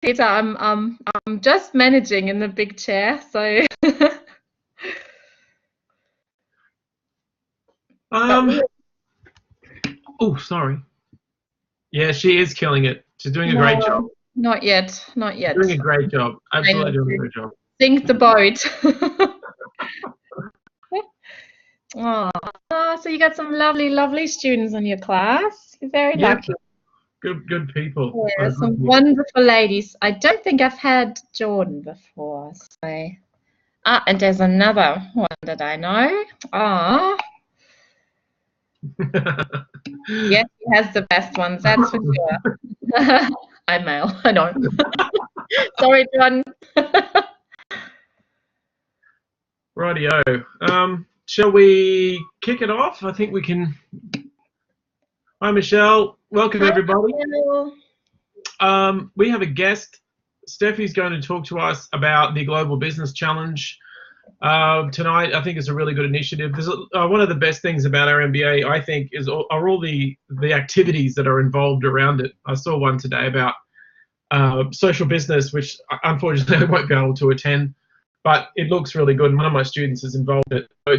Peter. I'm just managing in the big chair, so. Oh, sorry. Yeah, she is killing it. She's doing a No, great job. not yet, not yet. Doing a great job. Absolutely doing a great job. Sink the boat. Oh, so you got some lovely students in your class. You're very lucky. Good people. Yeah, some wonderful ladies. I don't think I've had Jordan before. So. And there's another one that I know. Yes, he has the best ones, that's for sure. I'm male, I know. Sorry, John. Rightio. Shall we kick it off? I think we can. Hi, Michelle. Welcome, everybody. We have a guest. Steffi's going to talk to us about the Global Business Challenge tonight. I think it's a really good initiative. One of the best things about our MBA, I think, are all the activities that are involved around it. I saw one today about social business, which unfortunately I won't be able to attend, but it looks really good. And one of my students is involved in it. So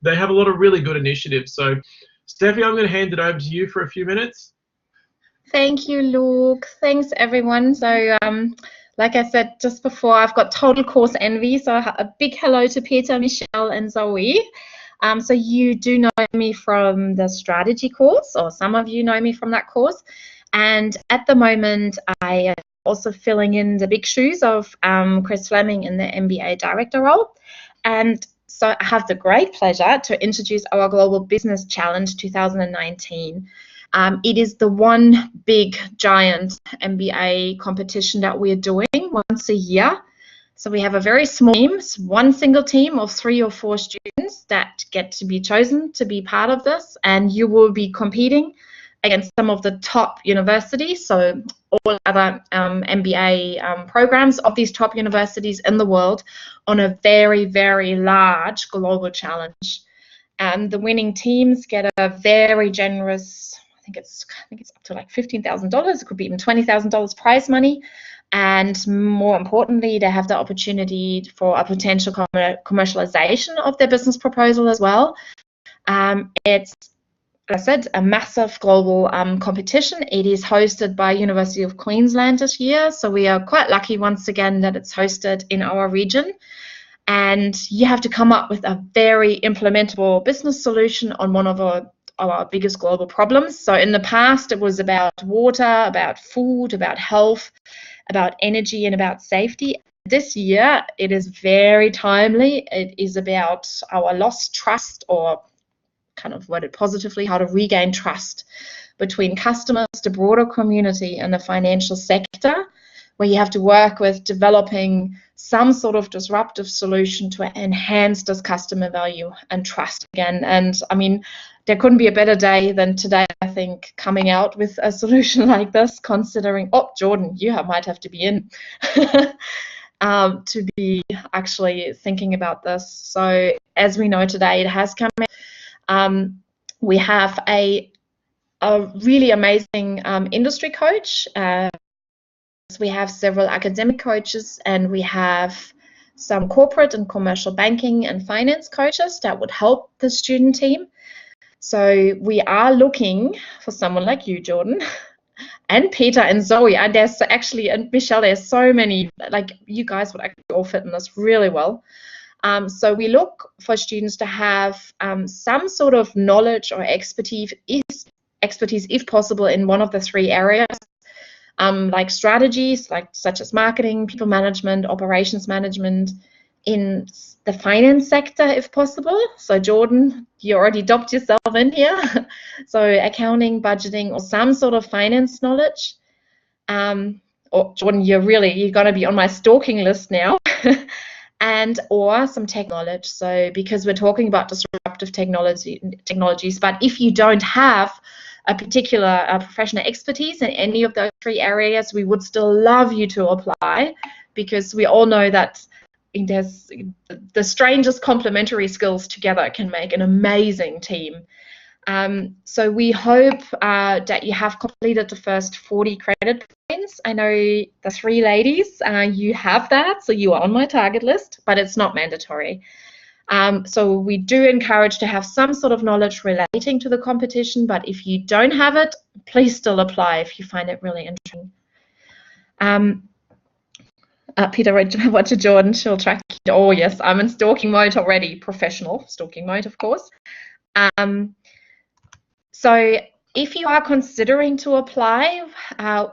they have a lot of really good initiatives. So, Steffi, I'm going to hand it over to you for a few minutes. Thank you, Luke. Thanks, everyone. So, like I said just before, I've got total course envy. So a big hello to Peter, Michelle, and Zoe. So you do know me from the strategy course, or some of you know me from that course. And at the moment, I am also filling in the big shoes of Chris Fleming in the MBA director role. And so I have the great pleasure to introduce our Global Business Challenge 2019. It is the one big giant MBA competition that we're doing once a year. So we have a very small team, one single team of 3 or 4 students that get to be chosen to be part of this, and you will be competing against some of the top universities, so all other MBA programs of these top universities in the world on a very, very large global challenge. And the winning teams get a very generous, I think it's up to like $15,000. It could be even $20,000 prize money. And more importantly, they have the opportunity for a potential commercialization of their business proposal as well. It's, as I said, a massive global competition. It is hosted by University of Queensland this year. So we are quite lucky once again that it's hosted in our region. And you have to come up with a very implementable business solution on one of our biggest global problems. So in the past, it was about water, about food, about health, about energy, and about safety. This year, it is very timely. It is about our lost trust, or kind of worded positively, how to regain trust between customers, the broader community, and the financial sector, where you have to work with developing some sort of disruptive solution to enhance this customer value and trust again. And I mean, there couldn't be a better day than today, I think, coming out with a solution like this, considering, oh, Jordan, you might have to be in to be actually thinking about this. So as we know today, it has come out. We have a really amazing industry coach. We have several academic coaches, and we have some corporate and commercial banking and finance coaches that would help the student team. So we are looking for someone like you, Jordan, and Peter and Zoe, and there's actually, and Michelle, there's so many, like you guys would actually all fit in this really well. So we look for students to have some sort of knowledge or expertise, if possible, in one of the 3 areas. Like strategies, such as marketing, people management, operations management, in the finance sector, if possible. So Jordan, you already dopped yourself in here. So accounting, budgeting, or some sort of finance knowledge. Or Jordan, you're going to be on my stalking list now. Or some tech knowledge. So because we're talking about disruptive technologies, but if you don't have a particular professional expertise in any of those 3 areas, we would still love you to apply, because we all know that there's the strangest complementary skills together can make an amazing team. So we hope that you have completed the first 40 credit points. I know the 3 ladies, you have that, so you are on my target list, but it's not mandatory. So we do encourage to have some sort of knowledge relating to the competition, but if you don't have it, please still apply if you find it really interesting. Peter, watch a Jordan, she'll track you. Oh yes, I'm in stalking mode already, professional stalking mode, of course. So if you are considering to apply,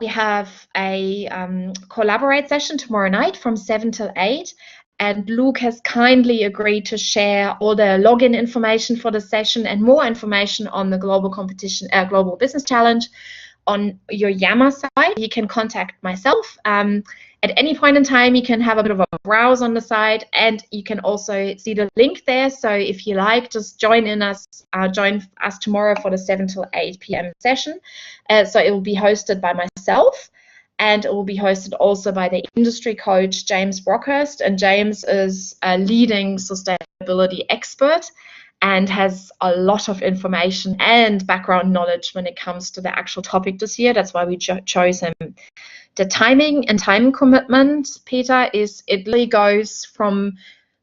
we have a collaborate session tomorrow night from 7 till 8. And Luke has kindly agreed to share all the login information for the session and more information on the global competition, global business challenge on your Yammer side. You can contact myself. At any point in time, you can have a bit of a browse on the site, and you can also see the link there. So if you like, just join us tomorrow for the 7 till 8 p.m. session. So it will be hosted by myself, and it will be hosted also by the industry coach, James Brockhurst. And James is a leading sustainability expert and has a lot of information and background knowledge when it comes to the actual topic this year. That's why we chose him. The timing and time commitment, Peter, is it really goes from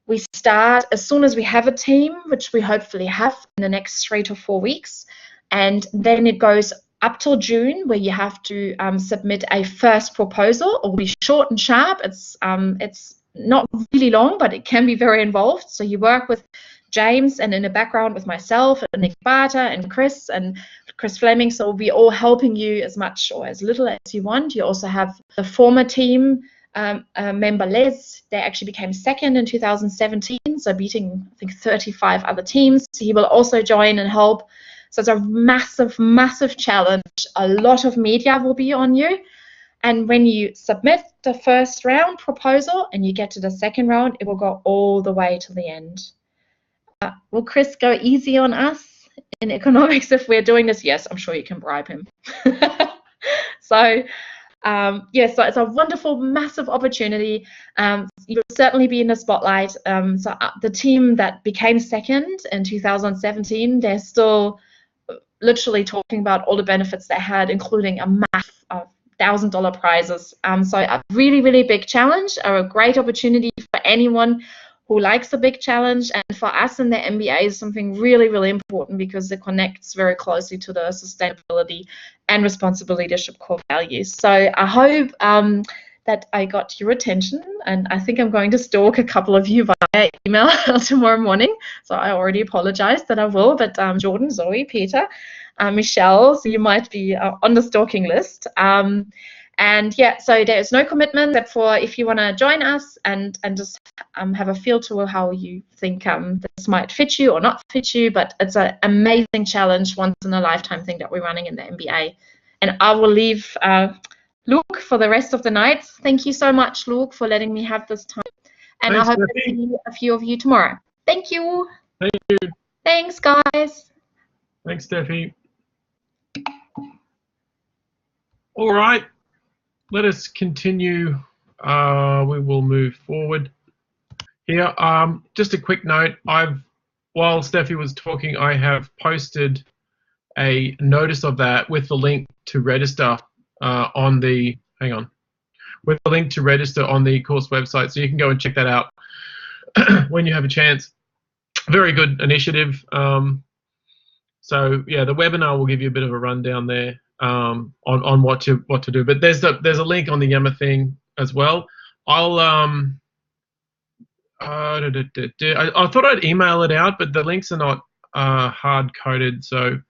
we start as soon as we have a team, which we hopefully have in the next 3 to 4 weeks, and then it goes up till June, where you have to submit a first proposal. It will be short and sharp. It's not really long, but it can be very involved. So you work with James, and in the background with myself and Nick Barter and Chris Fleming. So we'll be all helping you as much or as little as you want. You also have the former team member Les. They actually became second in 2017, so beating I think 35 other teams. So he will also join and help. So it's a massive, massive challenge. A lot of media will be on you. And when you submit the first round proposal and you get to the second round, it will go all the way to the end. Will Chris go easy on us in economics if we're doing this? Yes, I'm sure you can bribe him. So so it's a wonderful, massive opportunity. You'll certainly be in the spotlight. So the team that became second in 2017, they're still literally talking about all the benefits they had, including a massive $1,000 prizes. So a really, really big challenge, a great opportunity for anyone who likes a big challenge, and for us in the MBA is something really, really important because it connects very closely to the sustainability and responsible leadership core values. So I hope that I got your attention, and I think I'm going to stalk a couple of you via email tomorrow morning. So I already apologize that I will, but Jordan, Zoe, Peter, Michelle, so you might be on the stalking list. And yeah, so there is no commitment except for if you want to join us and just have a feel to how you think this might fit you or not fit you. But it's an amazing challenge, once in a lifetime thing that we're running in the MBA. And I will leave Luke for the rest of the night. Thank you so much, Luke, for letting me have this time. And I hope to see a few of you tomorrow. Thank you. Thank you. Thanks, guys. Thanks, Steffi. All right. Let us continue. We will move forward here. Just a quick note. While Steffi was talking, I have posted a notice of that with the link to register on the course website, so you can go and check that out when you have a chance. Very good initiative. So yeah, the webinar will give you a bit of a rundown there on what to do. But there's a link on the Yammer thing as well. I thought I'd email it out, but the links are not hard coded, so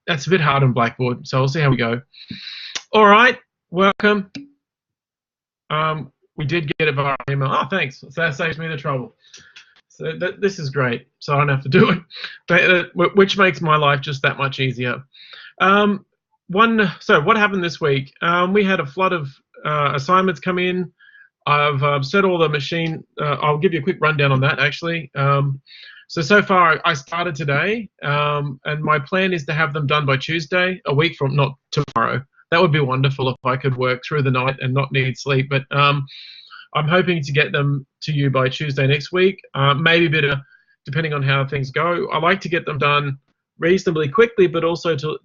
that's a bit hard on Blackboard. So we'll see how we go. All right, welcome. We did get it via email. Oh, thanks. So that saves me the trouble. So this is great. So I don't have to do it, which makes my life just that much easier. So what happened this week? We had a flood of assignments come in. I've set all the machine. I'll give you a quick rundown on that, actually. So far, I started today, and my plan is to have them done by Tuesday, a week from, not tomorrow. That would be wonderful if I could work through the night and not need sleep. But I'm hoping to get them to you by Tuesday next week. Maybe a bit of depending on how things go. I like to get them done reasonably quickly, but also to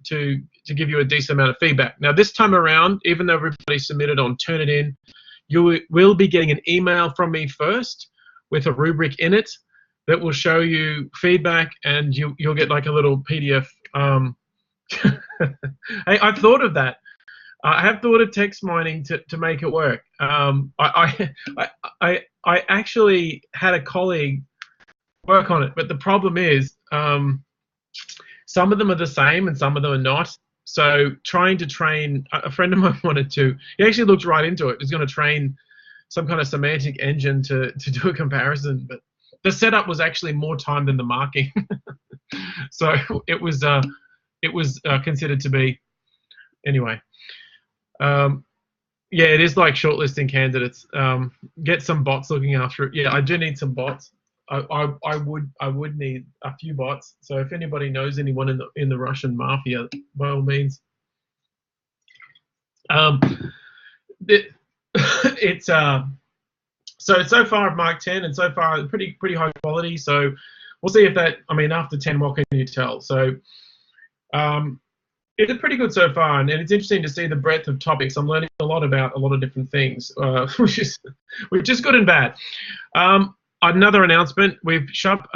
give you a decent amount of feedback. Now, this time around, even though everybody submitted on Turnitin, you will be getting an email from me first with a rubric in it that will show you feedback, and you'll get like a little PDF. Hey, I've thought of that. I have thought of text mining to make it work. I actually had a colleague work on it, but the problem is some of them are the same and some of them are not. So trying to train, a friend of mine wanted to, he actually looked right into it. He's going to train some kind of semantic engine to do a comparison, but the setup was actually more time than the marking. So it was considered to be, anyway. Yeah, it is like shortlisting candidates. Get some bots looking after it. Yeah, I do need some bots. I would need a few bots. So if anybody knows anyone in the Russian mafia, by all means. It's so far I've marked 10, and so far pretty high quality. So we'll see if that. I mean, after 10, what can you tell? So it's pretty good so far, and it's interesting to see the breadth of topics. I'm learning a lot about a lot of different things, which is good and bad. Another announcement: we've uploaded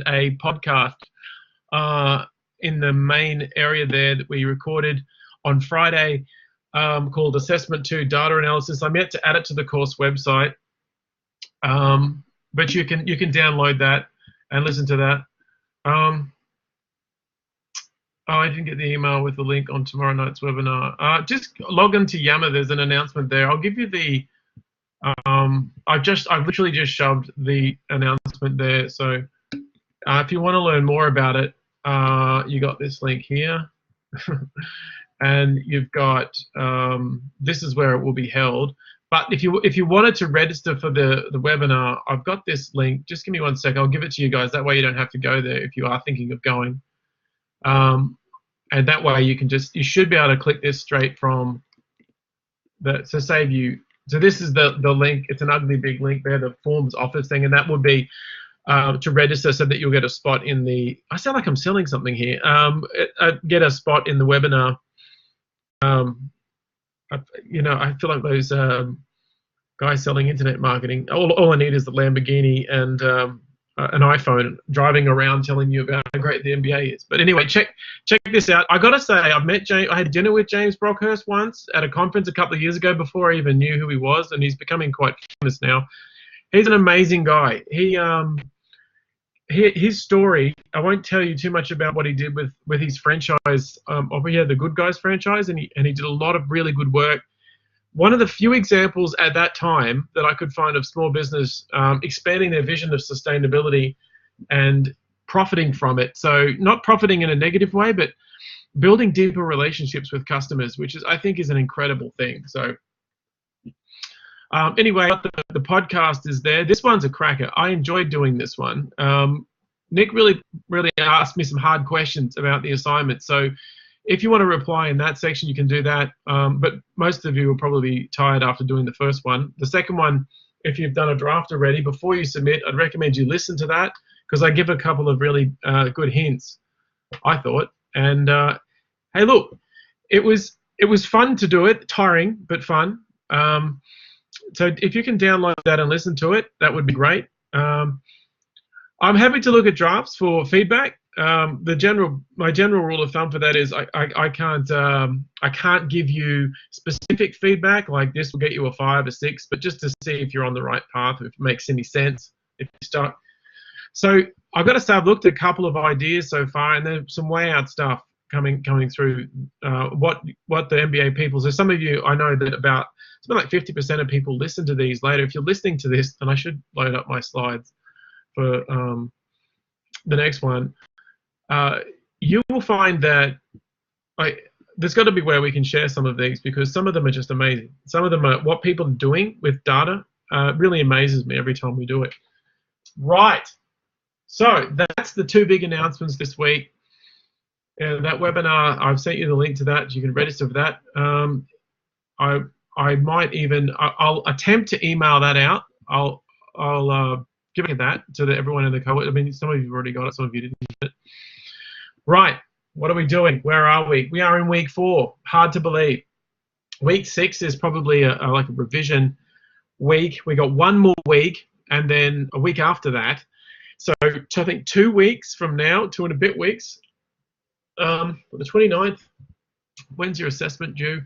a podcast in the main area there that we recorded on Friday, called Assessment 2 Data Analysis. I'm yet to add it to the course website, but you can download that and listen to that. Oh, I didn't get the email with the link on tomorrow night's webinar. Just log into Yammer. There's an announcement there. I'll give you the. I've literally just shoved the announcement there. So if you want to learn more about it, you got this link here, and you've got this is where it will be held. But if you wanted to register for the webinar, I've got this link. Just give me 1 sec. I'll give it to you guys. That way you don't have to go there if you are thinking of going. And that way you should be able to click this straight from to save you. So this is the link. It's an ugly big link there, the forms office thing, and that would be to register so that you'll get a spot in the. I sound like I'm selling something here. Get a spot in the webinar. I feel like those guys selling internet marketing. All I need is the Lamborghini and an iPhone driving around telling you about how great the MBA is. But anyway, check this out. I gotta say, I've met James. I had dinner with James Brockhurst once at a conference a couple of years ago before I even knew who he was, and he's becoming quite famous now. He's an amazing guy. His story. I won't tell you too much about what he did with his franchise. He had the Good Guys franchise, and he did a lot of really good work. One of the few examples at that time that I could find of small business expanding their vision of sustainability and profiting from it. So not profiting in a negative way, but building deeper relationships with customers, which I think is an incredible thing. So anyway, the podcast is there. This one's a cracker. I enjoyed doing this one. Nick really asked me some hard questions about the assignment. So if you want to reply in that section, you can do that. But most of you will probably be tired after doing the first one. The second one, if you've done a draft already, before you submit, I'd recommend you listen to that, because I give a couple of really good hints, I thought. And hey, look, it was fun to do it, tiring but fun. So if you can download that and listen to it, that would be great. I'm happy to look at drafts for feedback. My general rule of thumb for that is I can't give you specific feedback like this will get you a 5 or 6, but just to see if you're on the right path, if it makes any sense. If you start, so I've got to say I've looked at a couple of ideas so far, and there's some way out stuff coming through. What the MBA people. So some of you, I know that it's been like 50% of people listen to these later. If you're listening to this, and I should load up my slides for the next one. You will find that there's got to be where we can share some of these, because some of them are just amazing. Some of them are what people are doing with data. Really amazes me every time we do it. Right. So that's the 2 big announcements this week. That webinar, I've sent you the link to that. You can register for that. I'll attempt to email that out I'll give it that to everyone in the cohort. I mean, some of you have already got it, some of you didn't. Right, what are we doing? Where are we? We are in week 4. Hard to believe. Week 6 is probably like a revision week. We got one more week, and then a week after that. So I think 2 weeks from now, 2 and a bit weeks. The 29th. When's your assessment due?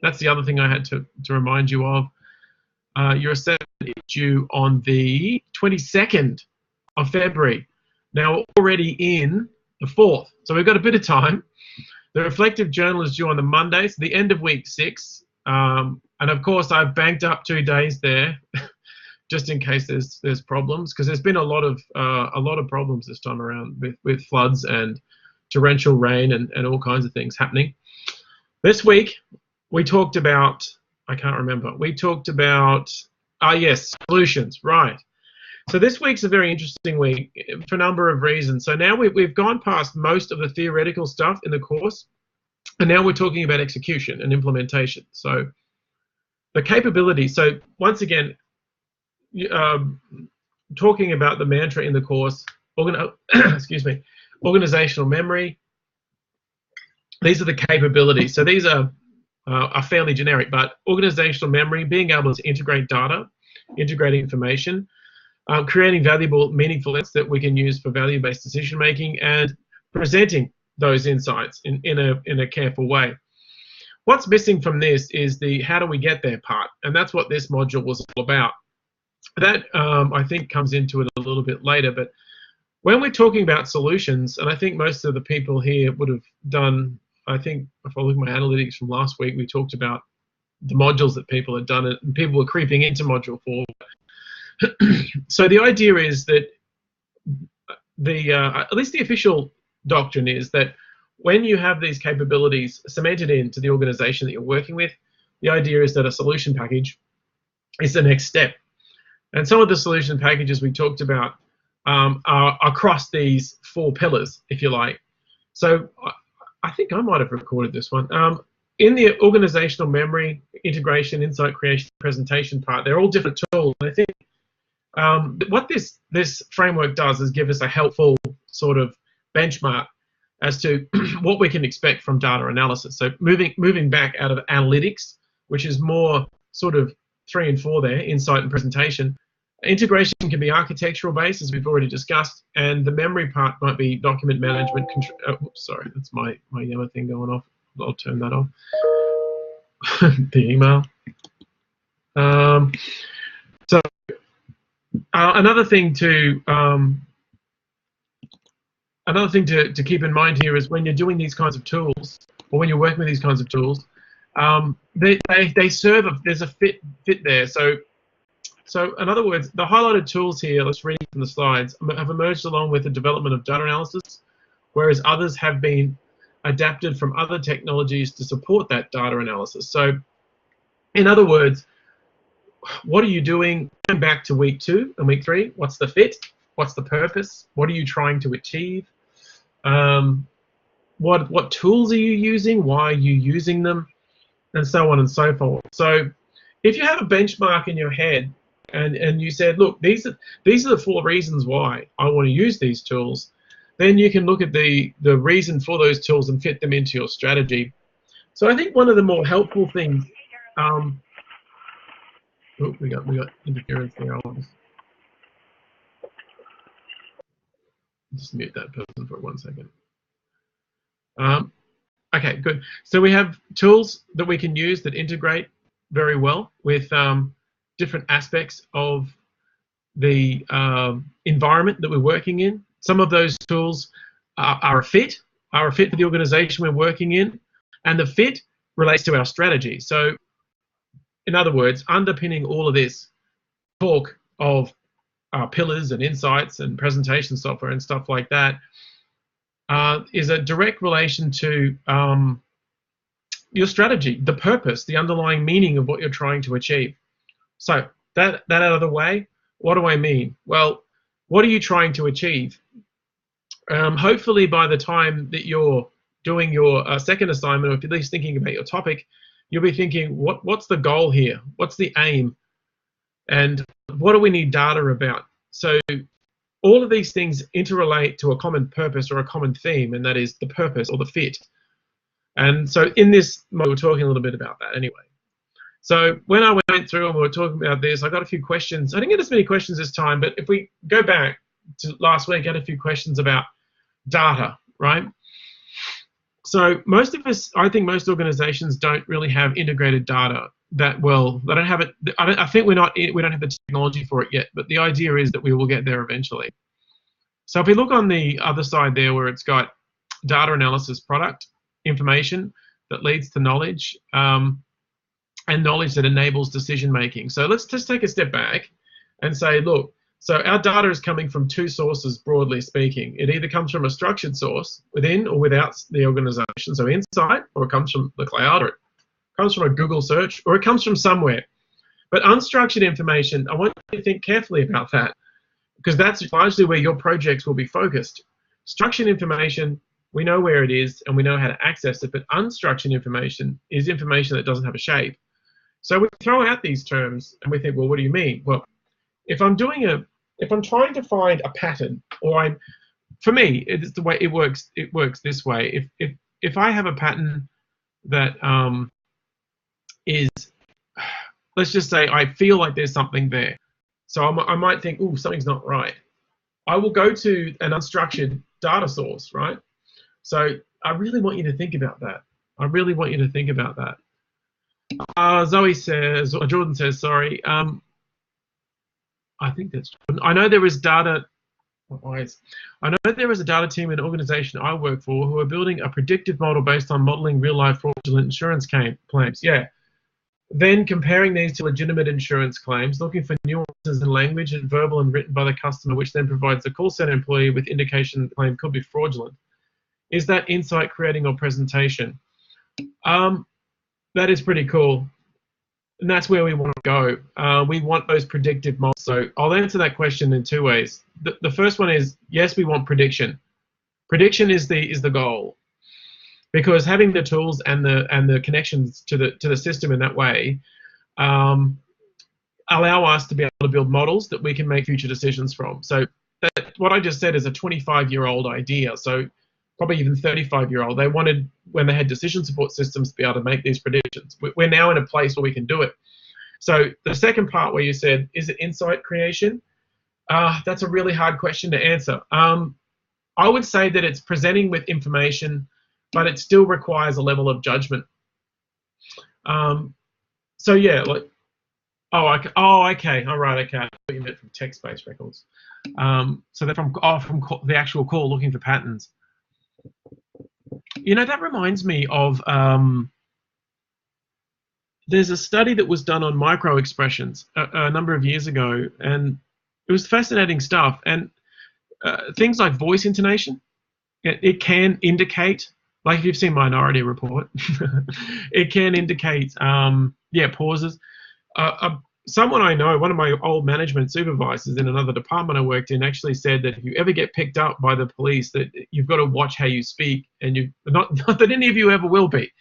That's the other thing I had to remind you of. Your assessment is due on the 22nd of February. Now we're already in the 4th, so we've got a bit of time. The reflective journal is due on the Monday, so the end of week 6. And of course, I've banked up 2 days there, just in case there's problems, because there's been a lot of problems this time around with floods and torrential rain and all kinds of things happening. This week we talked about, I can't remember. We talked about yes, solutions, right? So this week's a very interesting week for a number of reasons. So now we've gone past most of the theoretical stuff in the course, and now we're talking about execution and implementation. So the capability. So once again, talking about the mantra in the course, excuse me, organizational memory. These are the capabilities. So these are fairly generic, but organizational memory, being able to integrate data, integrate information, creating valuable, meaningful insights that we can use for value-based decision making, and presenting those insights in a careful way. What's missing from this is the how do we get there part, and that's what this module was all about. That I think comes into it a little bit later, but when we're talking about solutions, and I think most of the people here would have done, I think if I look at my analytics from last week, we talked about the modules that people had done, and people were creeping into module 4. So the idea is that at least the official doctrine is that when you have these capabilities cemented into the organization that you're working with, the idea is that a solution package is the next step. And some of the solution packages we talked about are across these 4 pillars, if you like. So I think I might have recorded this one. In the organizational memory, integration, insight creation, presentation part, they're all different tools. And I think what this framework does is give us a helpful sort of benchmark as to what we can expect from data analysis. So moving back out of analytics, which is more sort of 3 and 4 there, insight and presentation. Integration can be architectural based, as we've already discussed, and the memory part might be document management. Oops, sorry, that's my yellow thing going off. I'll turn that off. The email. So another thing to keep in mind here is when you're doing these kinds of tools, or when you're working with these kinds of tools, they serve there's a fit there. So in other words, the highlighted tools here, let's read from the slides, have emerged along with the development of data analysis, whereas others have been adapted from other technologies to support that data analysis. So in other words, what are you doing? Going back to week 2 and week 3, what's the fit? What's the purpose? What are you trying to achieve? What tools are you using? Why are you using them? And so on and so forth. So if you have a benchmark in your head and you said, look, these are the 4 reasons why I want to use these tools, then you can look at the reason for those tools and fit them into your strategy. So I think one of the more helpful things, we got interference there. I'll just mute that person for 1 second. Okay, good. So we have tools that we can use that integrate very well with different aspects of the environment that we're working in. Some of those tools are a fit for the organization we're working in, and the fit relates to our strategy. So in other words, underpinning all of this talk of pillars and insights and presentation software and stuff like that is a direct relation to your strategy, the purpose, the underlying meaning of what you're trying to achieve. So that out of the way, what do I mean? Well, what are you trying to achieve? Hopefully by the time that you're doing your second assignment, or at least thinking about your topic, you'll be thinking, what's the goal here? What's the aim? And what do we need data about? So all of these things interrelate to a common purpose or a common theme, and that is the purpose or the fit. And so in this, we're talking a little bit about that anyway. So when I went through and we were talking about this, I got a few questions. I didn't get as many questions this time, but if we go back to last week, I had a few questions about data, right? So most of us, I think most organizations don't really have integrated data that well. They don't have it. I think we don't have the technology for it yet, but the idea is that we will get there eventually. So if we look on the other side there where it's got data analysis product, information that leads to knowledge, and knowledge that enables decision making. So let's just take a step back and say, look, so our data is coming from two sources, broadly speaking. It either comes from a structured source within or without the organization, so inside, or it comes from the cloud, or it comes from a Google search, or it comes from somewhere. But unstructured information, I want you to think carefully about that, because that's largely where your projects will be focused. Structured information, we know where it is and we know how to access it, but unstructured information is information that doesn't have a shape. So we throw out these terms and we think, well, what do you mean? Well, if I'm trying to find a pattern, or for me, it's the way it works. It works this way. If I have a pattern that is, let's just say, I feel like there's something there, so I might think, oh, something's not right. I will go to an unstructured data source, right? So I really want you to think about that. I really want you to think about that. Zoe says, or Jordan says, sorry. I think that's. I know there is data. I know there is a data team in an organization I work for who are building a predictive model based on modeling real-life fraudulent insurance claims. Yeah. Then comparing these to legitimate insurance claims, looking for nuances in language and verbal and written by the customer, which then provides the call center employee with indication the claim could be fraudulent. Is that insight creating or presentation? That is pretty cool. And that's where we want to go. We want those predictive models. So I'll answer that question in two ways. The first one is, yes, we want prediction. Prediction is the goal, because having the tools and the connections to the system in that way allow us to be able to build models that we can make future decisions from. So what I just said is a 25-year-old idea. So probably even 35-year-old. They wanted, when they had decision support systems, to be able to make these predictions. We're now in a place where we can do it. So the second part where you said, is it insight creation? That's a really hard question to answer. I would say that it's presenting with information, but it still requires a level of judgment. So yeah, like, okay, all right, okay. I thought you meant from text-based records. So they're from the actual call, looking for patterns. You know, that reminds me of, there's a study that was done on micro expressions a number of years ago, and it was fascinating stuff. And things like voice intonation, it can indicate, like if you've seen Minority Report, it can indicate, pauses. Someone I know, one of my old management supervisors in another department I worked in, actually said that if you ever get picked up by the police, that you've got to watch how you speak, and not that any of you ever will be,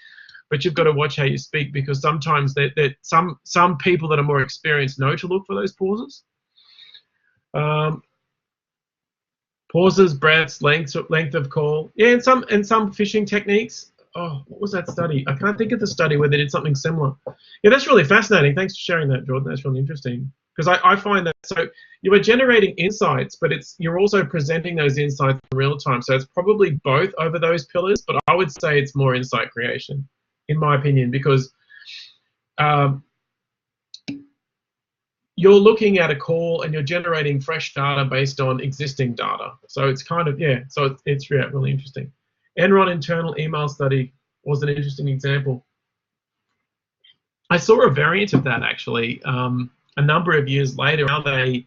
but you've got to watch how you speak, because sometimes some people that are more experienced know to look for those pauses. Pauses, breaths, length of call. Yeah, and some phishing techniques. Oh, what was that study? I can't think of the study where they did something similar. Yeah, that's really fascinating. Thanks for sharing that, Jordan. That's really interesting, because I find that, so you are generating insights, but you're also presenting those insights in real time. So it's probably both over those pillars, but I would say it's more insight creation, in my opinion, because you're looking at a call and you're generating fresh data based on existing data. So it's kind of, so it's really interesting. Enron internal email study was an interesting example. I saw a variant of that actually a number of years later. I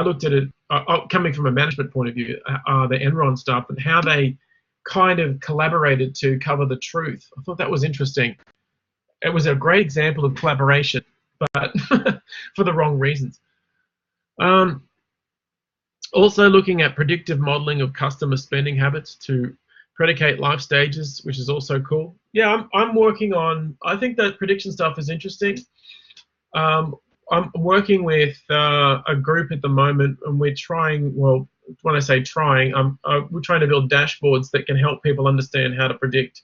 looked at it coming from a management point of view, the Enron stuff, and how they kind of collaborated to cover the truth. I thought that was interesting. It was a great example of collaboration, but for the wrong reasons. Also looking at predictive modeling of customer spending habits to predicate life stages, which is also cool. Yeah, I'm working on, I think that prediction stuff is interesting. I'm working with a group at the moment, and we're trying. Well, when I say trying, we're trying to build dashboards that can help people understand how to predict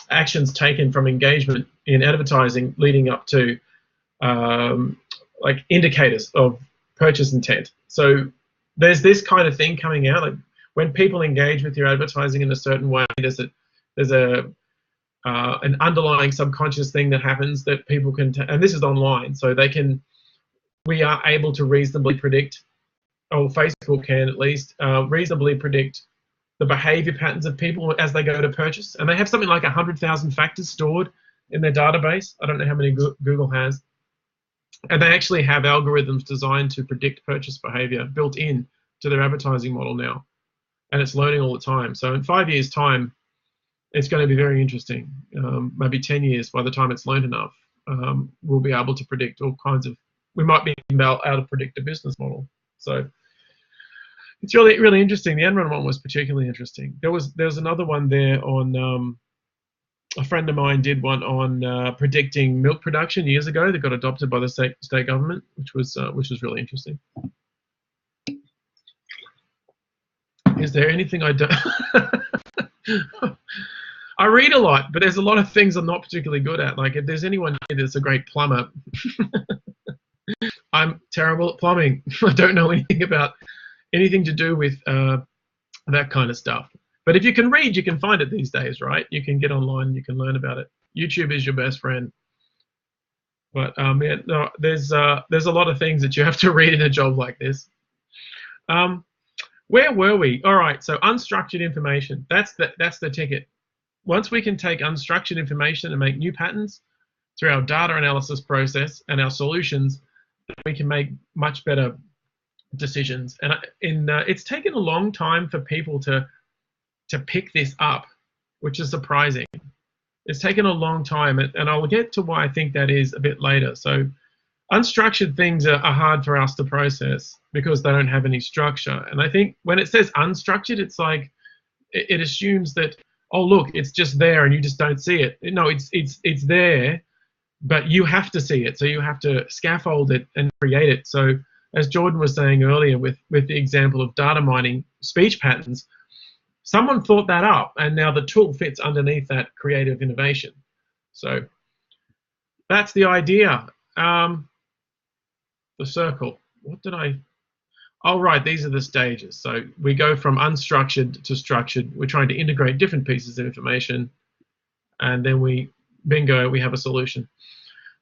actions taken from engagement in advertising, leading up to like indicators of purchase intent. So there's this kind of thing coming out. Like when people engage with your advertising in a certain way, there's an underlying subconscious thing that happens that people can, and this is online, so we are able to reasonably predict, or Facebook can at least, reasonably predict the behavior patterns of people as they go to purchase. And they have something like 100,000 factors stored in their database. I don't know how many Google has. And they actually have algorithms designed to predict purchase behavior built in to their advertising model now. And it's learning all the time. So in 5 years' time, it's going to be very interesting. Maybe 10 years, by the time it's learned enough, we'll be able to predict all kinds of, we might be able to predict a business model. So it's really, really interesting. The Enron one was particularly interesting. There was another one there on, a friend of mine did one on predicting milk production years ago that got adopted by the state government, which was really interesting. Is there anything I don't? I read a lot, but there's a lot of things I'm not particularly good at. Like if there's anyone here that's a great plumber, I'm terrible at plumbing. I don't know anything about anything to do with that kind of stuff. But if you can read, you can find it these days, right? You can get online, you can learn about it. YouTube is your best friend. But yeah, no, there's a lot of things that you have to read in a job like this. Where were we? All right, so unstructured information. That's the ticket. Once we can take unstructured information and make new patterns through our data analysis process and our solutions, we can make much better decisions. And it's taken a long time for people to pick this up, which is surprising. It's taken a long time, and I'll get to why I think that is a bit later. So unstructured things are hard for us to process because they don't have any structure. And I think when it says unstructured, it's like it assumes that, oh look, it's just there and you just don't see it. No, it's there, but you have to see it. So you have to scaffold it and create it. So as Jordan was saying earlier with the example of data mining speech patterns, someone thought that up, and now the tool fits underneath that creative innovation. So that's the idea. The circle. What did I? Oh, right, these are the stages. So we go from unstructured to structured. We're trying to integrate different pieces of information, and then bingo, we have a solution.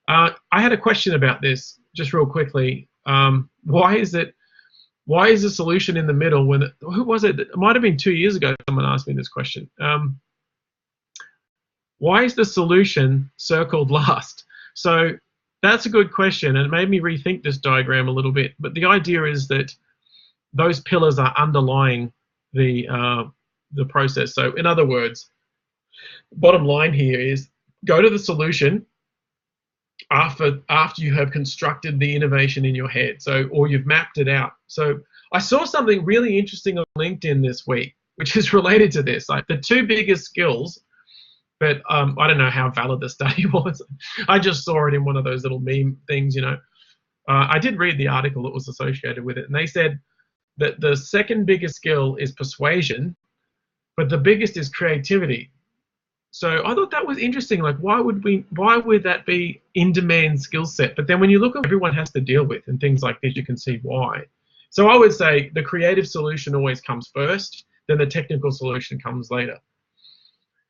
I had a question about this, just real quickly. Why is the solution in the middle when who was it? It might have been 2 years ago someone asked me this question. Why is the solution circled last? So that's a good question, and it made me rethink this diagram a little bit. But the idea is that those pillars are underlying the process. So in other words, bottom line here is go to the solution after you have constructed the innovation in your head, or you've mapped it out. So I saw something really interesting on LinkedIn this week, which is related to this. Like the two biggest skills, but I don't know how valid the study was. I just saw it in one of those little meme things, you know. I did read the article that was associated with it, and they said that the second biggest skill is persuasion, but the biggest is creativity. So I thought that was interesting. Like, why would that be in-demand skill set? But then when you look at what everyone has to deal with and things like this, you can see why. So I would say the creative solution always comes first, then the technical solution comes later.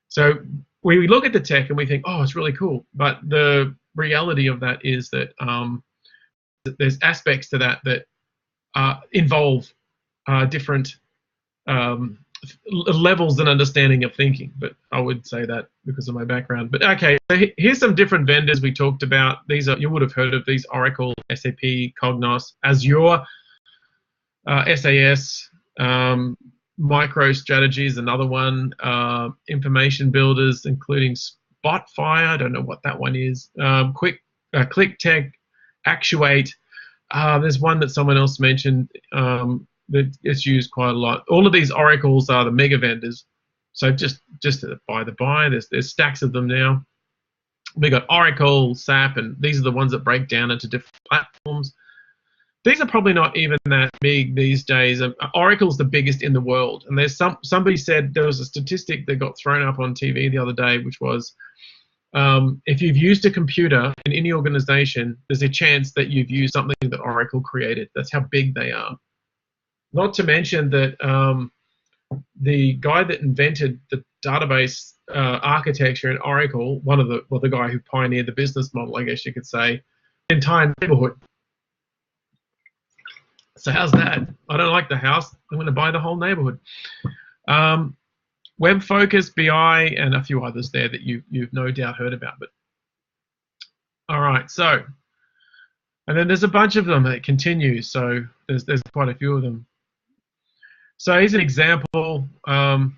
So we look at the tech and we think, oh, it's really cool. But the reality of that is that there's aspects to that involve different levels and understanding of thinking, but I would say that because of my background. But okay, so here's some different vendors we talked about. These are, you would have heard of these: Oracle, SAP, Cognos, Azure, SAS, MicroStrategy is another one, information builders including Spotfire, I don't know what that one is, ClickTech, Actuate. There's one that someone else mentioned that gets used quite a lot. All of these oracles are the mega vendors. So just by the by, there's stacks of them now. We got Oracle, SAP, and these are the ones that break down into different platforms. These are probably not even that big these days. Oracle's the biggest in the world, and there's somebody said there was a statistic that got thrown up on TV the other day, which was if you've used a computer in any organization, there's a chance that you've used something that Oracle created. That's how big they are. Not to mention that the guy that invented the database architecture in Oracle, the guy who pioneered the business model, I guess you could say, the entire neighborhood. So how's that? I don't like the house. I'm going to buy the whole neighborhood. Web Focus, BI, and a few others there that you've no doubt heard about. But all right, so and then there's a bunch of them that continue. So there's quite a few of them. So here's an example. I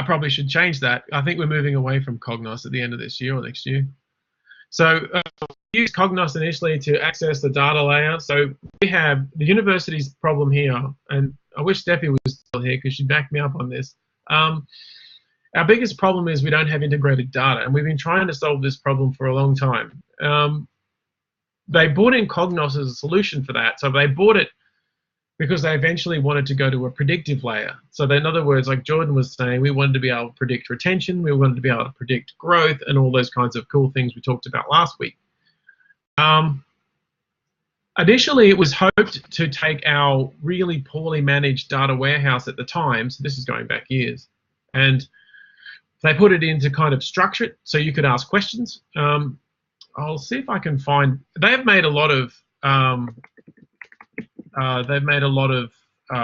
probably should change that. I think we're moving away from Cognos at the end of this year or next year. So we use Cognos initially to access the data layer. So we have the university's problem here, and I wish Steffi was still here because she'd back me up on this. Our biggest problem is we don't have integrated data, and we've been trying to solve this problem for a long time. They brought in Cognos as a solution for that. So they bought it because they eventually wanted to go to a predictive layer. So in other words, like Jordan was saying, we wanted to be able to predict retention, we wanted to be able to predict growth, and all those kinds of cool things we talked about last week. Initially, it was hoped to take our really poorly managed data warehouse at the time, so this is going back years, and they put it in to kind of structure it so you could ask questions. I'll see if I can find, they've made a lot of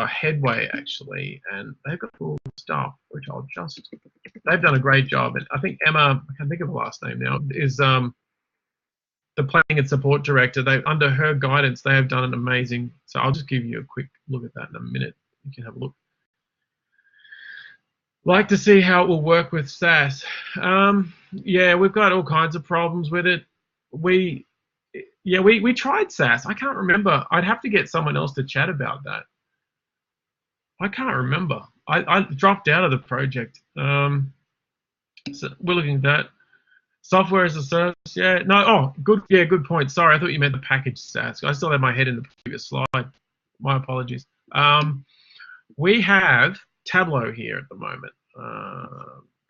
headway actually, and they've got cool stuff which they've done a great job. And I think Emma, I can't think of the last name now, is the planning and support director. Under her guidance, they have done an amazing. So I'll just give you a quick look at that in a minute. You can have a look. Like to see how it will work with SAS. Yeah, we've got all kinds of problems with it. We tried SAS. I can't remember. I'd have to get someone else to chat about that. I can't remember. I dropped out of the project. So we're looking at that. Software as a service. Yeah. No. Oh, good. Yeah, good point. Sorry, I thought you meant the package SAS. I still had my head in the previous slide. My apologies. We have Tableau here at the moment.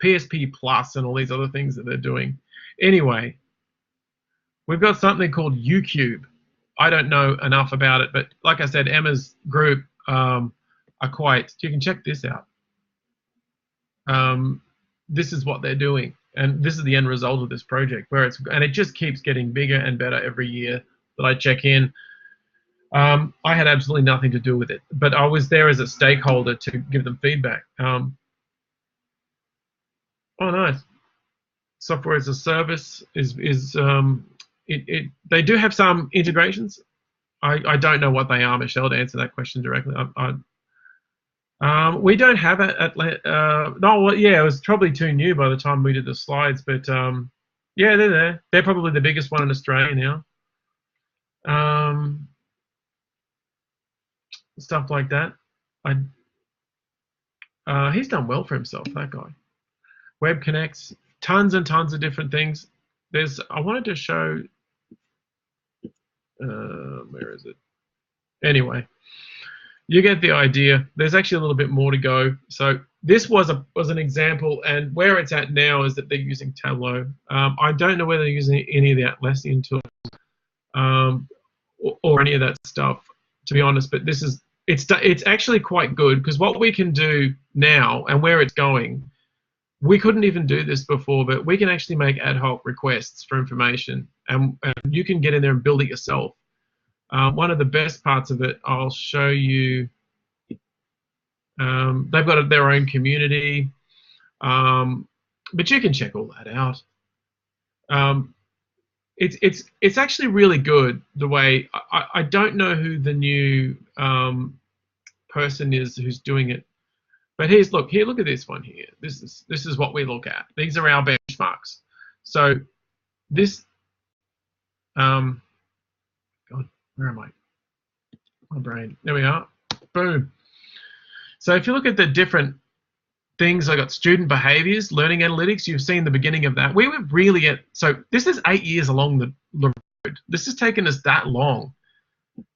PSP Plus and all these other things that they're doing. Anyway. We've got something called UCube. I don't know enough about it, but like I said, Emma's group are quite. You can check this out. This is what they're doing, and this is the end result of this project, and it just keeps getting bigger and better every year that I check in. I had absolutely nothing to do with it, but I was there as a stakeholder to give them feedback. Oh, nice. Software as a service is they do have some integrations. I don't know what they are, Michelle, to answer that question directly. We don't have it at no, well, yeah, it was probably too new by the time we did the slides, but yeah, they're there. They're probably the biggest one in Australia now. Stuff like that. He's done well for himself, that guy. Web Connects, tons and tons of different things. I wanted to show. Where is it? Anyway, you get the idea. There's actually a little bit more to go. So this was an example, and where it's at now is that they're using Tableau. I don't know whether they're using any of the Atlassian tools or any of that stuff, to be honest. But it's actually quite good, because what we can do now and where it's going, we couldn't even do this before, but we can actually make ad hoc requests for information, and you can get in there and build it yourself. One of the best parts of it, I'll show you. They've got their own community, but you can check all that out. It's actually really good. The way I don't know who the new person is who's doing it. But look at this one here. This is what we look at. These are our benchmarks. So this, God, where am I? My brain. There we are. Boom. So if you look at the different things. I got student behaviors, learning analytics. You've seen the beginning of that. We were really so this is 8 years along the road. This has taken us that long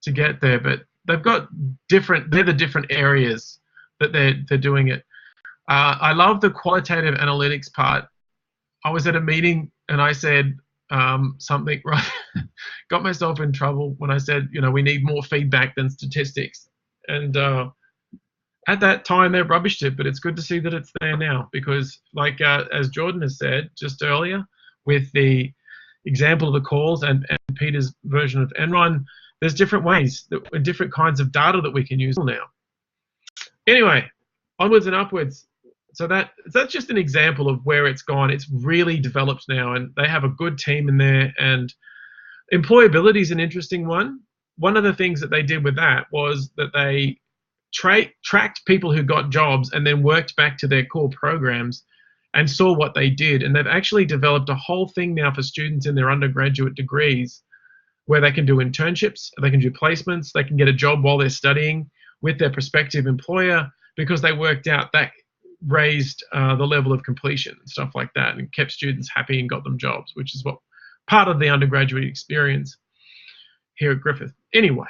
to get there, but they've got they're the different areas that they're doing it. I love the qualitative analytics part. I was at a meeting and I said something, right, got myself in trouble when I said, we need more feedback than statistics. And at that time, they rubbished it, but it's good to see that it's there now because, like as Jordan has said just earlier, with the example of the calls and Peter's version of Enron, there's different ways, different kinds of data that we can use now. Anyway, onwards and upwards. So that's just an example of where it's gone. It's really developed now, and they have a good team in there. And employability is an interesting one. One of the things that they did with that was that they tracked people who got jobs and then worked back to their core programs and saw what they did. And they've actually developed a whole thing now for students in their undergraduate degrees where they can do internships, they can do placements, they can get a job while they're studying with their prospective employer because they worked out that raised the level of completion and stuff like that and kept students happy and got them jobs, which is what part of the undergraduate experience here at Griffith. Anyway,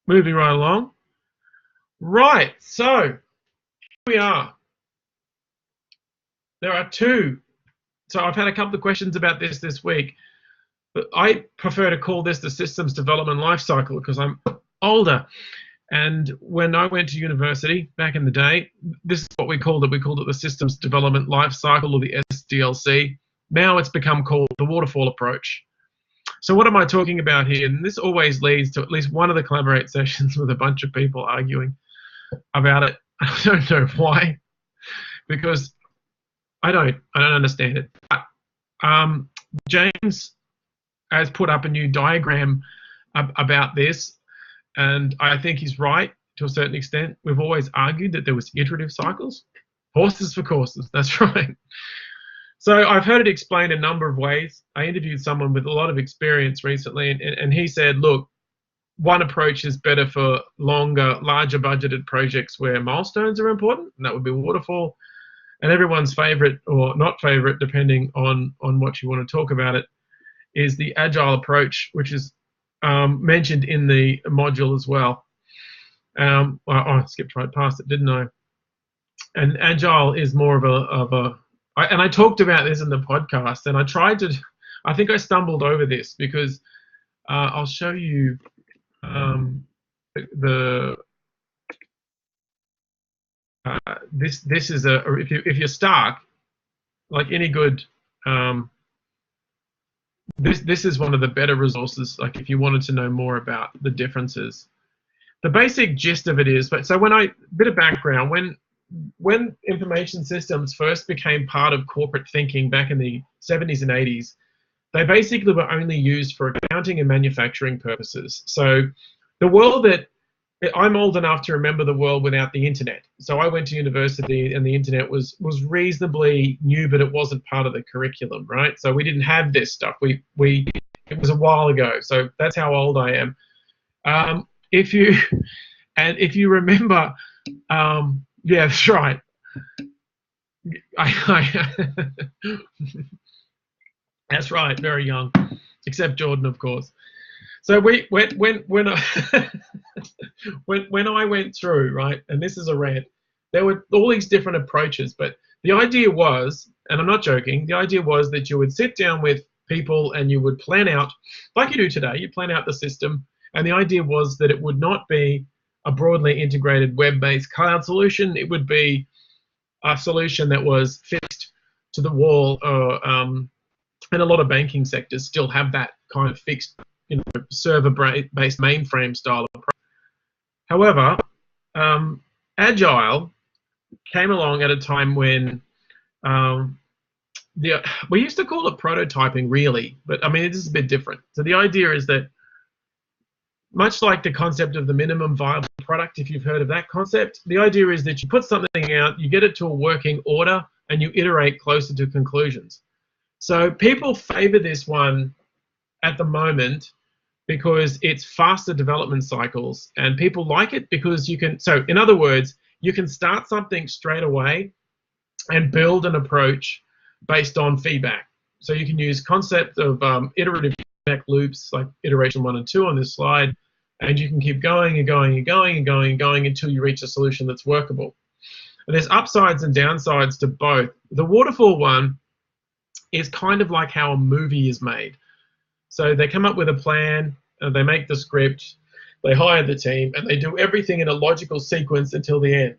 moving right along. Right, so here we are. There are two. So I've had a couple of questions about this week. But I prefer to call this the systems development life cycle because I'm older. And when I went to university back in the day, this is what we called it. We called it the systems development life cycle, or the SDLC. Now it's become called the waterfall approach. So what am I talking about here? And this always leads to at least one of the Collaborate sessions with a bunch of people arguing about it. I don't know why, because I don't understand it. But, James has put up a new diagram about this, and I think he's right to a certain extent. We've always argued that there was iterative cycles, horses for courses. That's right. So I've heard it explained a number of ways. I interviewed someone with a lot of experience recently, and he said, look, one approach is better for longer, larger budgeted projects where milestones are important, and that would be waterfall. And everyone's favorite, or not favorite, depending on what you want to talk about it, is the agile approach, which is mentioned in the module as well. I skipped right past it, didn't I? And agile is more of a and I talked about this in the podcast, and I think I stumbled over this because I'll show you this is if you're stuck, like any good this is one of the better resources, like if you wanted to know more about the differences. The basic gist of it is, so bit of background, when information systems first became part of corporate thinking back in the 70s and 80s, they basically were only used for accounting and manufacturing purposes. So the world that I'm old enough to remember the world without the internet. So I went to university and the internet was reasonably new, but it wasn't part of the curriculum, right? So we didn't have this stuff. It was a while ago. So that's how old I am. If you remember, yeah, that's right. That's right, very young, except Jordan, of course. So when I went through, right, and this is a rant, there were all these different approaches, but the idea was, and I'm not joking, the idea was that you would sit down with people and you would plan out, like you do today, you plan out the system, and the idea was that it would not be a broadly integrated web-based cloud solution. It would be a solution that was fixed to the wall, and a lot of banking sectors still have that kind of fixed, server-based mainframe style approach. However, Agile came along at a time when we used to call it prototyping, really, but I mean, it is a bit different. So the idea is that, much like the concept of the minimum viable product, if you've heard of that concept, the idea is that you put something out, you get it to a working order, and you iterate closer to conclusions. So people favor this one at the moment because it's faster development cycles, and people like it because you can, so in other words, you can start something straight away and build an approach based on feedback. So you can use concept of iterative feedback loops, like iteration 1 and 2 on this slide, and you can keep going and going and going and going and going until you reach a solution that's workable. And there's upsides and downsides to both. The waterfall one is kind of like how a movie is made. So they come up with a plan, they make the script, they hire the team, and they do everything in a logical sequence until the end.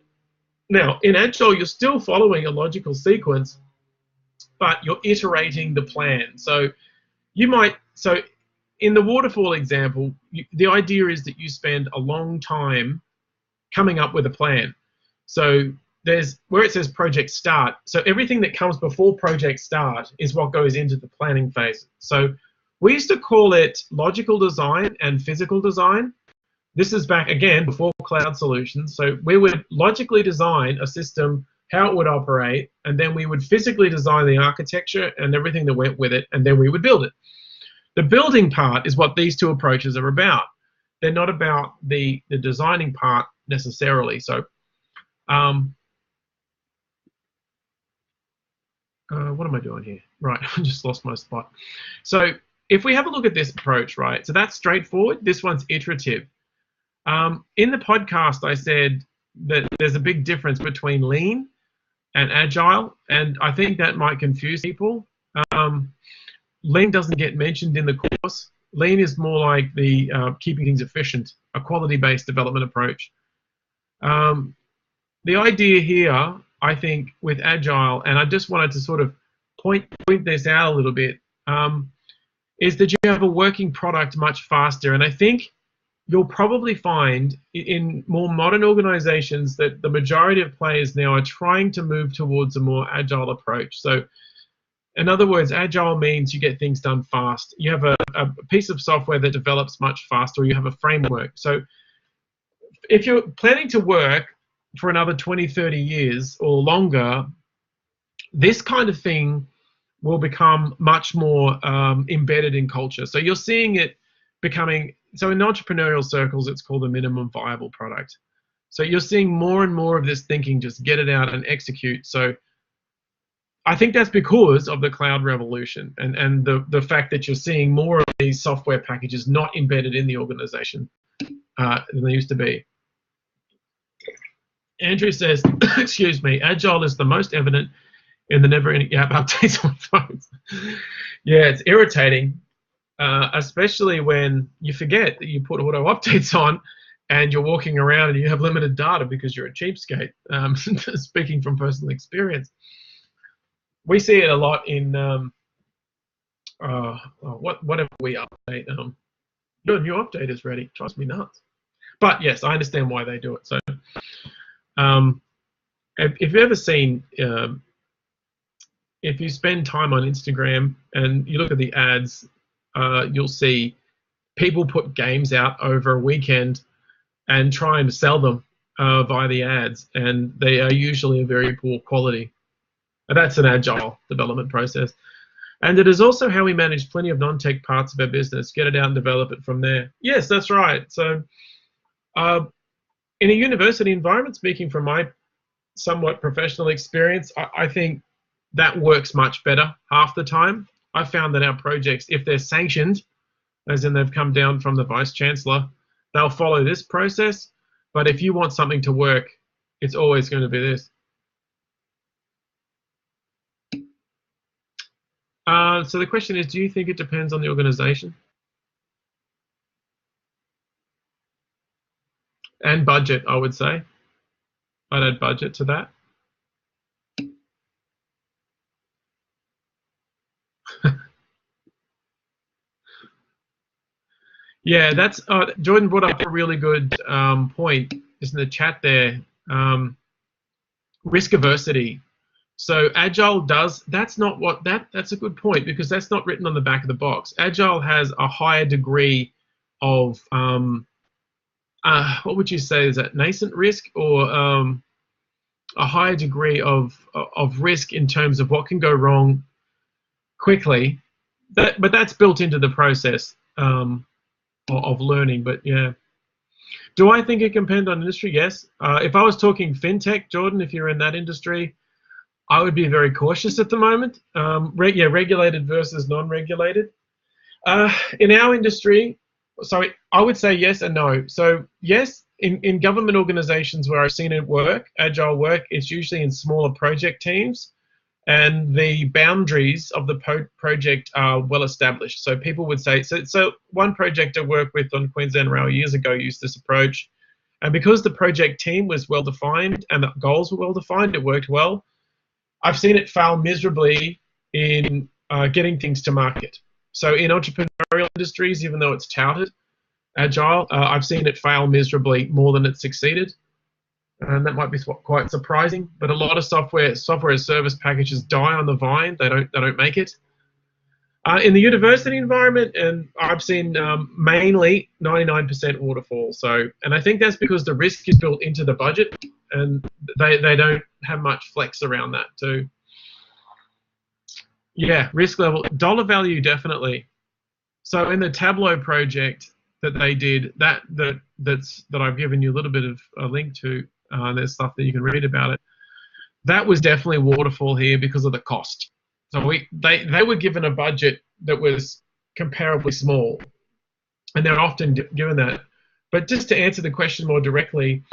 Now, in Agile, you're still following a logical sequence, but you're iterating the plan. So in the waterfall example, the idea is that you spend a long time coming up with a plan. So there's where it says project start. So everything that comes before project start is what goes into the planning phase. So we used to call it logical design and physical design. This is back again before cloud solutions. So we would logically design a system, how it would operate, and then we would physically design the architecture and everything that went with it, and then we would build it. The building part is what these two approaches are about. They're not about the designing part necessarily. So what am I doing here? Right, I just lost my spot. So if we have a look at this approach, right, so that's straightforward. This one's iterative. In the podcast, I said that there's a big difference between lean and agile, and I think that might confuse people. Lean doesn't get mentioned in the course. Lean is more like the keeping things efficient, a quality-based development approach. The idea here, I think, with agile, and I just wanted to sort of point this out a little bit, is that you have a working product much faster. And I think you'll probably find in more modern organizations that the majority of players now are trying to move towards a more agile approach. So in other words, agile means you get things done fast. You have a piece of software that develops much faster, or you have a framework. So if you're planning to work for another 20, 30 years or longer, this kind of thing will become much more embedded in culture. So you're seeing it becoming, so in entrepreneurial circles, it's called a minimum viable product. So you're seeing more and more of this thinking, just get it out and execute. So I think that's because of the cloud revolution and the fact that you're seeing more of these software packages not embedded in the organization than they used to be. Andrew says, excuse me, agile is the most evident in the never-ending app updates on phones. Yeah, it's irritating, especially when you forget that you put auto updates on and you're walking around and you have limited data because you're a cheapskate, speaking from personal experience. We see it a lot in whatever we update. Your new update is ready. Drives me nuts. But yes, I understand why they do it. So if you've ever seen, if you spend time on Instagram and you look at the ads, you'll see people put games out over a weekend and try and sell them via the ads, and they are usually of very poor quality. And that's an agile development process. And it is also how we manage plenty of non-tech parts of our business, get it out and develop it from there. Yes, that's right. So in a university environment, speaking from my somewhat professional experience, I think that works much better half the time. I found that our projects, if they're sanctioned, as in they've come down from the Vice Chancellor, they'll follow this process. But if you want something to work, it's always going to be this. So the question is, do you think it depends on the organization? And budget, I would say. I'd add budget to that. Yeah, that's Jordan brought up a really good point. Just in the chat there, risk aversity. So agile does. That's not what That's a good point, because that's not written on the back of the box. Agile has a higher degree of what would you say, is that nascent risk, or a higher degree of risk in terms of what can go wrong quickly. But that's built into the process of learning. But yeah, Do I think it can depend on industry? Yes. If I was talking fintech, Jordan, if you're in that industry, I would be very cautious at the moment. Regulated versus non-regulated. In our industry, sorry, I would say yes and no. So yes, in government organizations where I've seen it work, agile work, it's usually in smaller project teams, and the boundaries of the project are well established. So people would say, so one project I worked with on Queensland Rail years ago used this approach, and because the project team was well defined and the goals were well defined, it worked well. I've seen it fail miserably in getting things to market. So in entrepreneurial industries, even though it's touted agile, I've seen it fail miserably more than it succeeded. And that might be quite surprising, but a lot of software as service packages die on the vine. They don't make it. In the university environment, and I've seen mainly 99% waterfall. So, and I think that's because the risk is built into the budget, and they don't have much flex around that too. Yeah, risk level, dollar value definitely. So in the Tableau project that they did, that I've given you a little bit of a link to. There's stuff that you can read about it. That was definitely waterfall here because of the cost. So they were given a budget that was comparably small, and they're often given that. But just to answer the question more directly,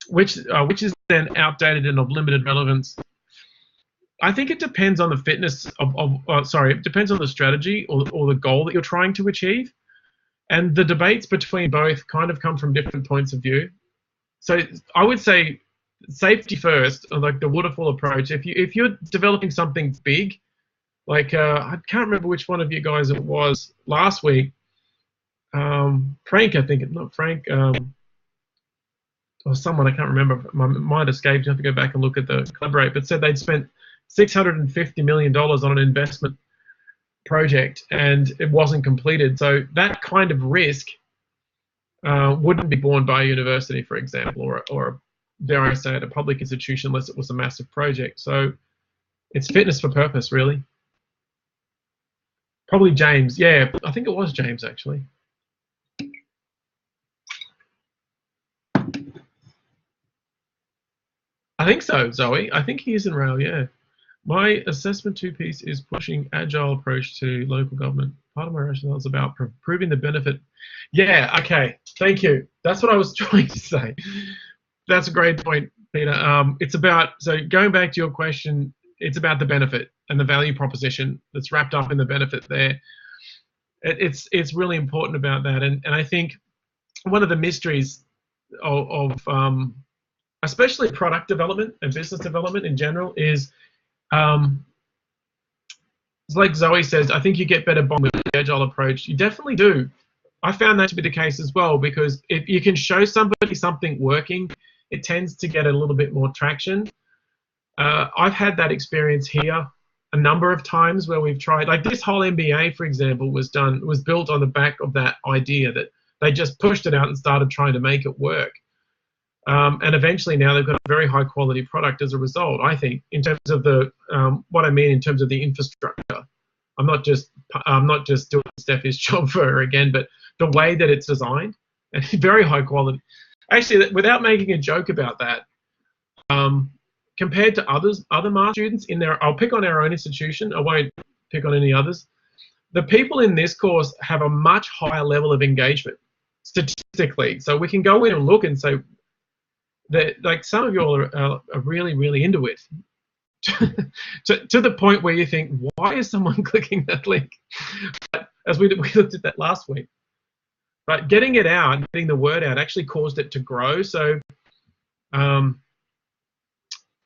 which is then outdated and of limited relevance, I think it depends on the fitness it depends on the strategy or the goal that you're trying to achieve, and the debates between both kind of come from different points of view. So I would say safety first, like the waterfall approach. If you're developing something big, like I can't remember which one of you guys it was last week. Frank, I think, not Frank, or someone, I can't remember. My mind escaped. You have to go back and look at the collaborate. But said they'd spent $650 million on an investment project and it wasn't completed. So that kind of risk wouldn't be borne by a university, for example, or dare I say it, a public institution, unless it was a massive project. So it's fitness for purpose, really. Probably James. Yeah, I think it was James, actually. I think so, Zoe. I think he is in rail, yeah. My assessment two-piece is pushing agile approach to local government. Part of my rationale is about proving the benefit. Yeah, okay, thank you. That's what I was trying to say. That's a great point, Peter. It's about, so going back to your question, it's about the benefit and the value proposition that's wrapped up in the benefit there. It's really important about that. And I think one of the mysteries of especially product development and business development in general is, like Zoe says, I think you get better bond with the agile approach. You definitely do. I found that to be the case as well, because if you can show somebody something working, it tends to get a little bit more traction. I've had that experience here a number of times where we've tried, like this whole MBA, for example, was built on the back of that idea that they just pushed it out and started trying to make it work. And eventually now they've got a very high quality product as a result, I think, in terms of the, what I mean in terms of the infrastructure. I'm not just doing Steffi's job for her again, but the way that it's designed, and very high quality. Actually, without making a joke about that, compared to other master students in there, I'll pick on our own institution, I won't pick on any others. The people in this course have a much higher level of engagement, statistically. So we can go in and look and say, that, like, some of you all are really, really into it, to the point where you think, why is someone clicking that link? But as we looked at that last week, but getting it out, getting the word out, actually caused it to grow. So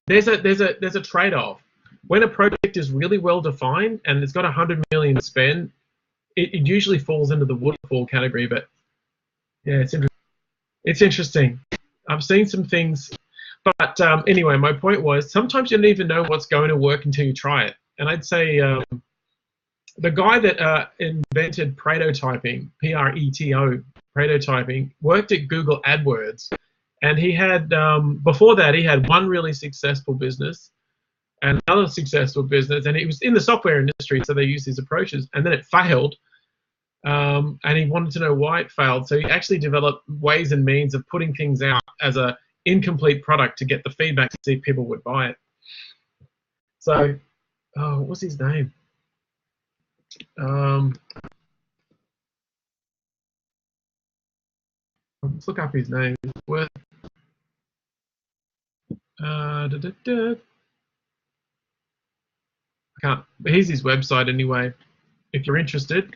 there's a trade-off. When a project is really well defined and it's got 100 million to spend, it usually falls into the waterfall category. But yeah, it's interesting. It's interesting. I've seen some things, but anyway, my point was sometimes you don't even know what's going to work until you try it. And I'd say the guy that invented prototyping, P-R-E-T-O, prototyping, worked at Google AdWords, and he had before that he had one really successful business, and another successful business, and it was in the software industry, so they used these approaches, and then it failed. and he wanted to know why it failed. So he actually developed ways and means of putting things out as a incomplete product to get the feedback to see if people would buy it. So, oh, what's his name? Let's look up his name. Worth. I can't. Here's his website anyway. If you're interested.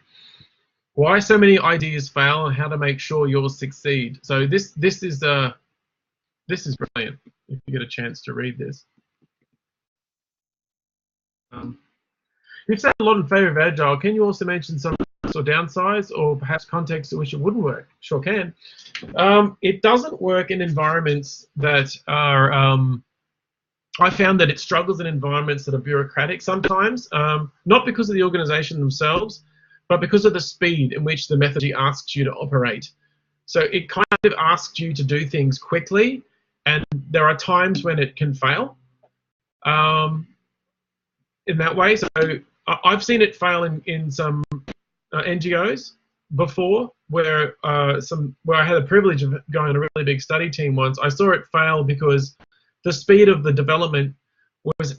Why so many ideas fail and how to make sure yours succeed. So this is brilliant. If you get a chance to read this. You've said a lot in favor of Agile. Can you also mention some or downsides or perhaps contexts in which it wouldn't work? Sure can. It doesn't work in environments that are, I found that it struggles in environments that are bureaucratic sometimes, not because of the organization themselves, but because of the speed in which the methodology asks you to operate. So it kind of asks you to do things quickly, and there are times when it can fail in that way. So I've seen it fail in some NGOs before, where I had the privilege of going on a really big study team once. I saw it fail because the speed of the development was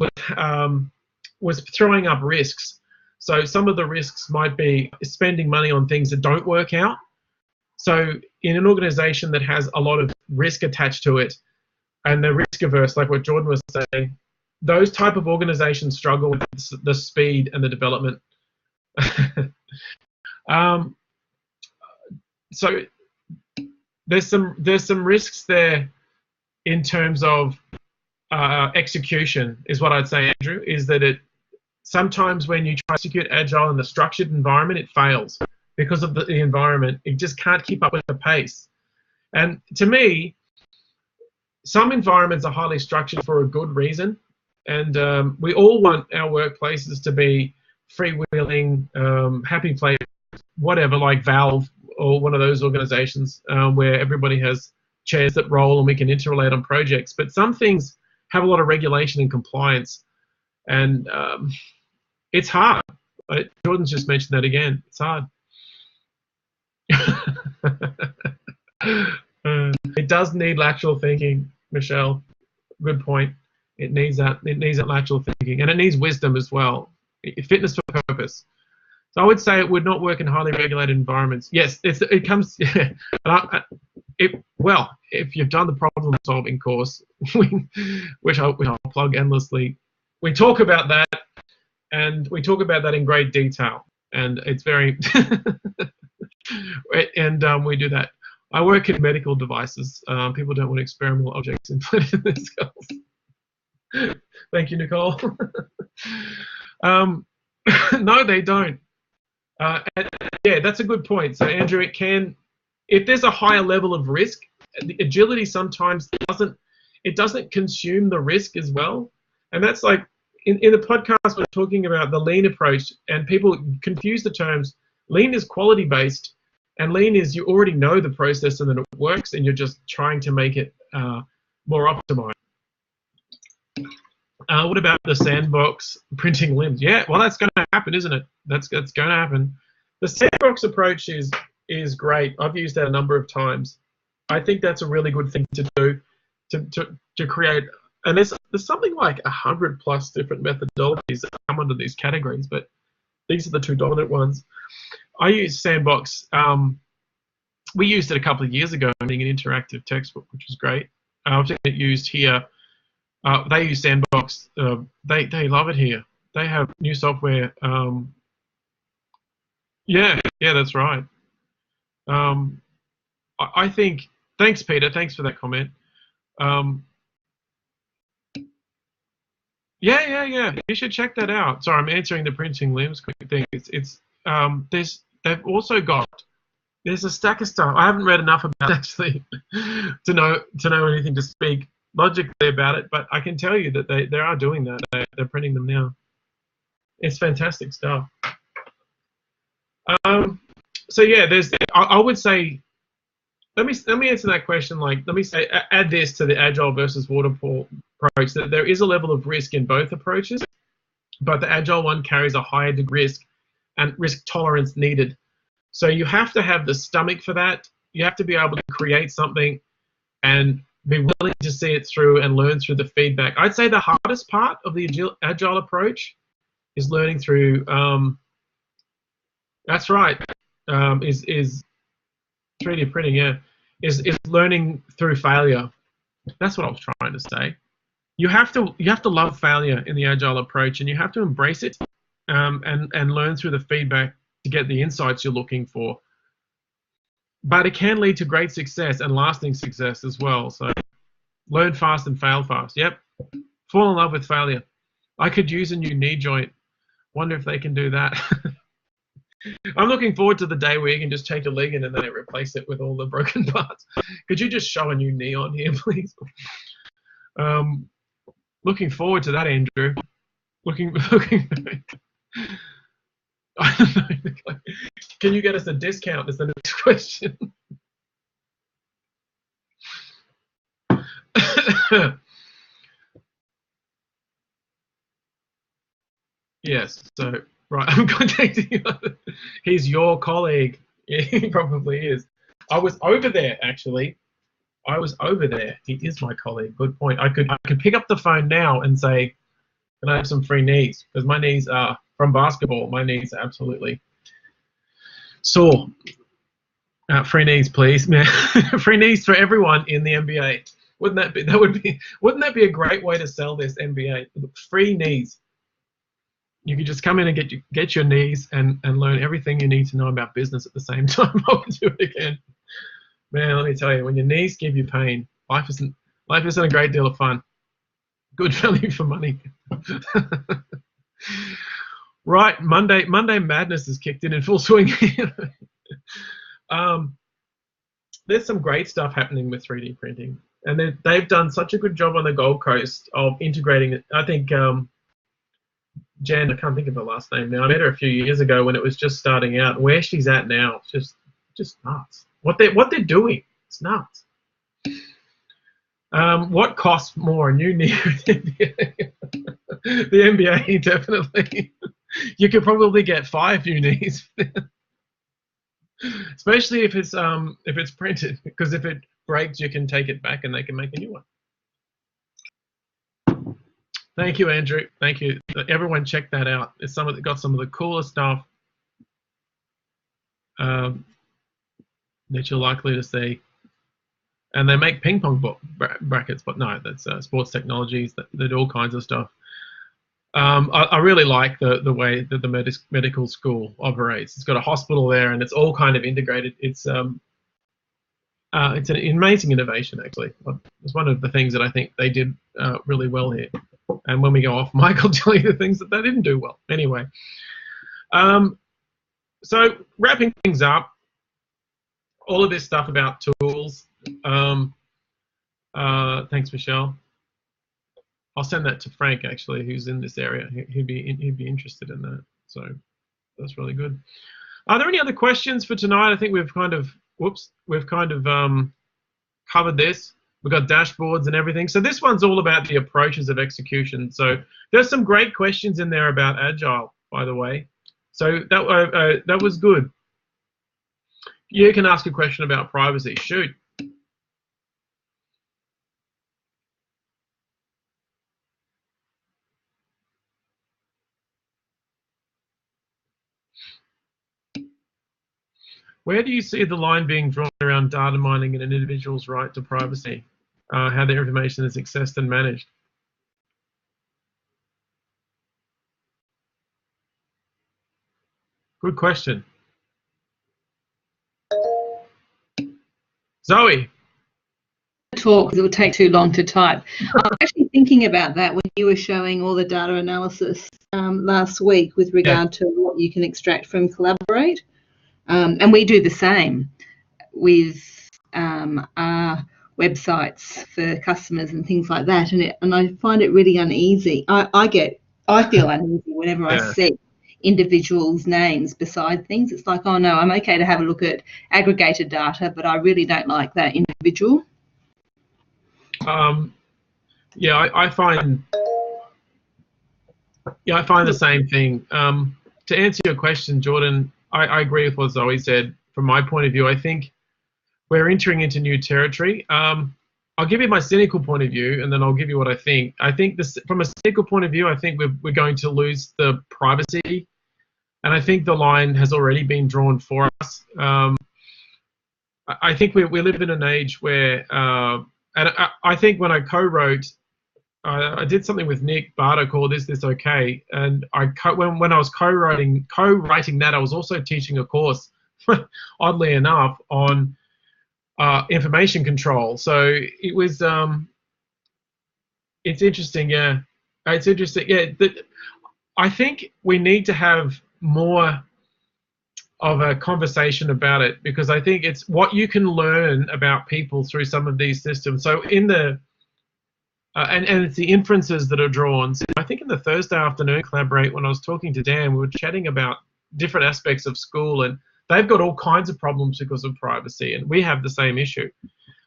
throwing up risks. So some of the risks might be spending money on things that don't work out. So in an organization that has a lot of risk attached to it, and they're risk averse, like what Jordan was saying, those type of organizations struggle with the speed and the development. So there's some risks there in terms of execution, is what I'd say, Andrew, is that sometimes when you try to execute Agile in a structured environment, it fails because of the environment. It just can't keep up with the pace. And to me, some environments are highly structured for a good reason. And we all want our workplaces to be freewheeling, happy place, whatever, like Valve or one of those organizations where everybody has chairs that roll and we can interrelate on projects. But some things have a lot of regulation and compliance. And it's hard. Jordan's just mentioned that again. It's hard. It does need lateral thinking, Michelle. Good point. It needs that. It needs that lateral thinking, and it needs wisdom as well. Fitness for purpose. So I would say it would not work in highly regulated environments. Yes, it comes. Yeah, well, if you've done the problem-solving course, which I'll plug endlessly, we talk about that, and we talk about that in great detail, and it's very. And we do that. I work in medical devices. People don't want experimental objects implanted in their skulls. Thank you, Nicole. No, they don't. And yeah, that's a good point. So, Andrew, it can, if there's a higher level of risk, the agility sometimes doesn't consume the risk as well. And that's like, in the podcast, we're talking about the lean approach, and people confuse the terms. Lean is quality-based, and lean is you already know the process and then it works, and you're just trying to make it more optimized. What about the sandbox printing limbs? Yeah, well, that's going to happen, isn't it? That's going to happen. The sandbox approach is great. I've used that a number of times. I think that's a really good thing to do to create. And there's something like 100+ different methodologies that come under these categories, but these are the two dominant ones. I use Sandbox. We used it a couple of years ago in an interactive textbook, which was great. I've seen it used here. They use Sandbox. They love it here. They have new software. Yeah, that's right. I think. Thanks, Peter. Thanks for that comment. Yeah. You should check that out. Sorry, I'm answering the printing limbs thing. They've also got. There's a stack of stuff. I haven't read enough about it actually to know anything to speak logically about it, but I can tell you that they are doing that. They're printing them now. It's fantastic stuff. So yeah, I would say, let me answer that question. Like, let me say, add this to the agile versus waterfall approach, that there is a level of risk in both approaches, but the agile one carries a higher degree risk and risk tolerance needed. So you have to have the stomach for that. You have to be able to create something and be willing to see it through and learn through the feedback. I'd say the hardest part of the agile approach is learning through. That's right. Is 3D printing? Yeah, is learning through failure. That's what I was trying to say. You have to love failure in the agile approach, and you have to embrace it, and learn through the feedback to get the insights you're looking for. But it can lead to great success and lasting success as well. So learn fast and fail fast. Yep. Fall in love with failure. I could use a new knee joint. Wonder if they can do that. I'm looking forward to the day where you can just take a leg in and then replace it with all the broken parts. Could you just show a new knee on here, please? Looking forward to that, Andrew. Looking. I don't know. Can you get us a discount? Is the next question. Yes. So right, I'm contacting you. He's your colleague. Yeah, he probably is. I was over there actually. I was over there. He is my colleague. Good point. I could pick up the phone now and say, "Can I have some free knees?" Because my knees are from basketball. My knees are absolutely sore. Free knees, please. Free knees for everyone in the NBA. Wouldn't that be a great way to sell this NBA? Free knees. You could just come in and get your knees and learn everything you need to know about business at the same time. I would do it again. Man, let me tell you, when your knees give you pain, life isn't a great deal of fun. Good value for money. Right, Monday madness has kicked in full swing. There's some great stuff happening with 3D printing, and they've done such a good job on the Gold Coast of integrating it. I think Jen, I can't think of her last name now. I met her a few years ago when it was just starting out. Where she's at now, it's just nuts. What they're doing, it's nuts. What costs more, a new knee? The NBA, definitely. You could probably get 5 new knees, especially if it's printed. Because if it breaks, you can take it back and they can make a new one. Thank you, Andrew. Thank you. Everyone, check that out. It's got some of the coolest stuff that you're likely to see. And they make ping pong brackets, but no, that's sports technologies. They do all kinds of stuff. I really like the way that the medical school operates. It's got a hospital there, and it's all kind of integrated. It's an amazing innovation, actually. It's one of the things that I think they did really well here. And when we go off, Mike will tell you the things that they didn't do well. Anyway, so wrapping things up, all of this stuff about tools. Thanks, Michelle. I'll send that to Frank, actually, who's in this area. He'd be interested in that. So that's really good. Are there any other questions for tonight? I think we've kind of covered this. We've got dashboards and everything. So this one's all about the approaches of execution. So there's some great questions in there about Agile, by the way. So that was good. You can ask a question about privacy. Shoot. Where do you see the line being drawn around data mining and an individual's right to privacy? How their information is accessed and managed? Good question. Zoe. Talk, because it would take too long to type. I was actually thinking about that when you were showing all the data analysis last week with regard to what you can extract from Collaborate. And we do the same with our websites for customers and things like that. And I find it really uneasy. I feel uneasy whenever I see individuals' names beside things. It's like, oh no, I'm okay to have a look at aggregated data, but I really don't like that individual. I find the same thing. To answer your question, Jordan, I agree with what Zoe said. From my point of view, I think we're entering into new territory. I'll give you my cynical point of view, and then I'll give you what I think. I think this, from a cynical point of view, I think we're going to lose the privacy, and I think the line has already been drawn for us. I think we live in an age where, and I think when I co-wrote, I did something with Nick Barter called "Is This Okay?" And when I was co-writing that, I was also teaching a course, oddly enough, on information control. So it was, it's interesting, yeah. It's interesting, yeah. I think we need to have more of a conversation about it, because I think it's what you can learn about people through some of these systems. So in the and it's the inferences that are drawn. So I think in the Thursday afternoon Collaborate, when I was talking to Dan, we were chatting about different aspects of school, and they've got all kinds of problems because of privacy, and we have the same issue.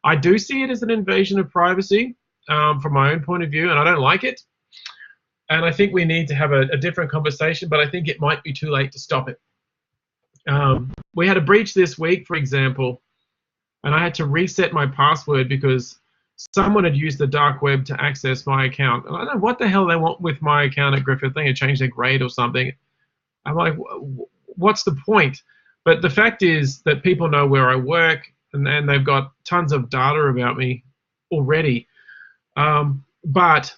I do see it as an invasion of privacy from my own point of view, and I don't like it. And I think we need to have a different conversation, but I think it might be too late to stop it. We had a breach this week, for example, and I had to reset my password because someone had used the dark web to access my account. And I don't know what the hell they want with my account at Griffith. They had changed their grade or something. I'm like, what's the point? But the fact is that people know where I work, and they've got tons of data about me already. But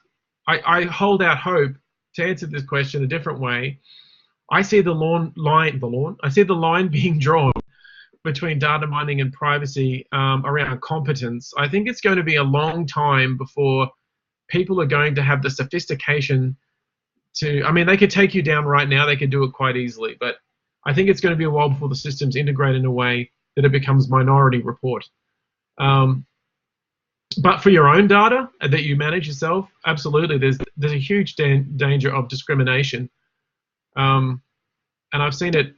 I hold out hope to answer this question a different way. I see the line being drawn between data mining and privacy around competence. I think it's going to be a long time before people are going to have the sophistication to, I mean, they could take you down right now, they could do it quite easily, but I think it's going to be a while before the systems integrate in a way that it becomes Minority Report. But for your own data that you manage yourself, absolutely, there's a huge danger of discrimination. And I've seen it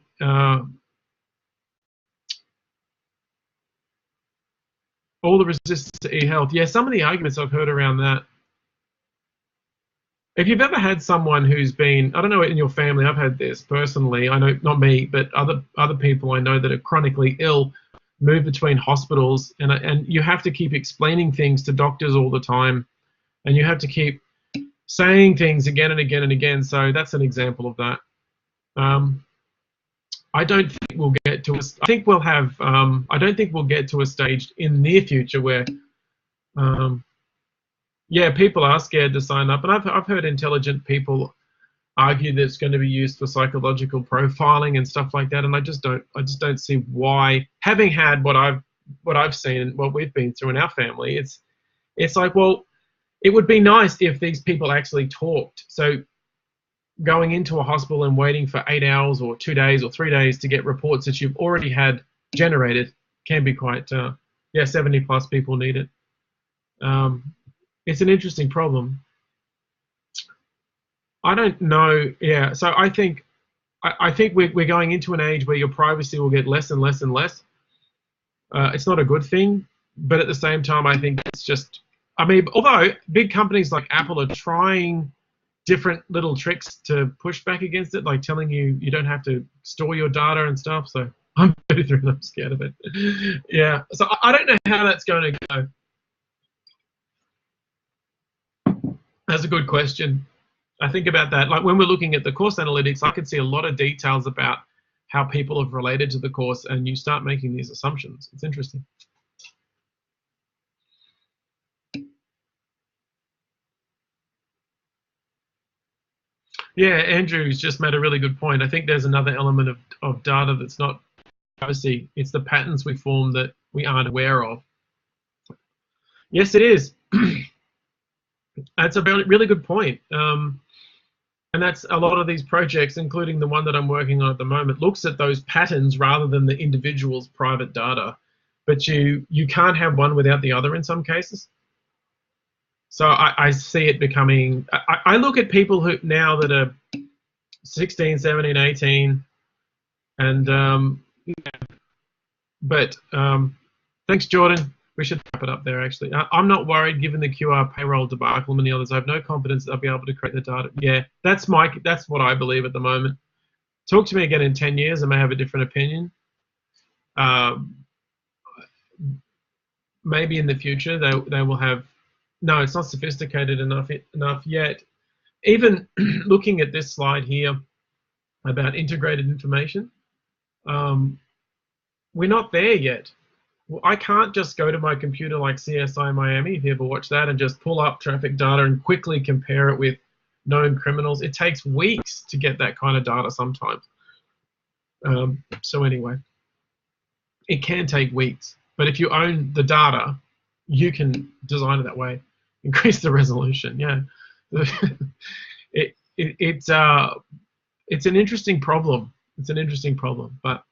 all the resistance to e-health. Yeah, some of the arguments I've heard around that. If you've ever had someone who's been, I don't know, in your family, I've had this personally, I know, not me, but other people I know that are chronically ill, move between hospitals, and you have to keep explaining things to doctors all the time, and you have to keep saying things again and again and again. So that's an example of that. I don't think we'll get to I think we'll have, I don't think we'll get to a stage in the near future where, yeah, people are scared to sign up. And I've heard intelligent people argue that it's going to be used for psychological profiling and stuff like that. And I just don't see why, having had what I've seen and what we've been through in our family, it's like, well, it would be nice if these people actually talked. So going into a hospital and waiting for 8 hours or 2 days or 3 days to get reports that you've already had generated can be quite, yeah, 70+ people need it. It's an interesting problem. I don't know, yeah, so I think we're going into an age where your privacy will get less and less and less. It's not a good thing, but at the same time, I think it's just, I mean, although big companies like Apple are trying different little tricks to push back against it, like telling you you don't have to store your data and stuff. So I'm scared of it. Yeah, so I don't know how that's going to go. That's a good question. I think about that. Like when we're looking at the course analytics, I can see a lot of details about how people have related to the course, and you start making these assumptions. It's interesting. Yeah, Andrew's just made a really good point. I think there's another element of data that's not privacy. It's the patterns we form that we aren't aware of. Yes, it is. That's a really good point. And that's a lot of these projects, including the one that I'm working on at the moment, looks at those patterns rather than the individual's private data. But you can't have one without the other in some cases. So I see it becoming, I look at people who now that are 16, 17, 18, and but thanks, Jordan. We should wrap it up there, actually. I'm not worried given the QR payroll debacle and many others. I have no confidence that I'll be able to create the data. Yeah, that's what I believe at the moment. Talk to me again in 10 years, I may have a different opinion. Maybe in the future they will have. No, it's not sophisticated enough yet. Even looking at this slide here about integrated information, we're not there yet. I can't just go to my computer like CSI Miami, if you ever watch that, and just pull up traffic data and quickly compare it with known criminals. It takes weeks to get that kind of data sometimes. So anyway, it can take weeks, but if you own the data, you can design it that way. Increase the resolution. Yeah, it's an interesting problem. It's an interesting problem, but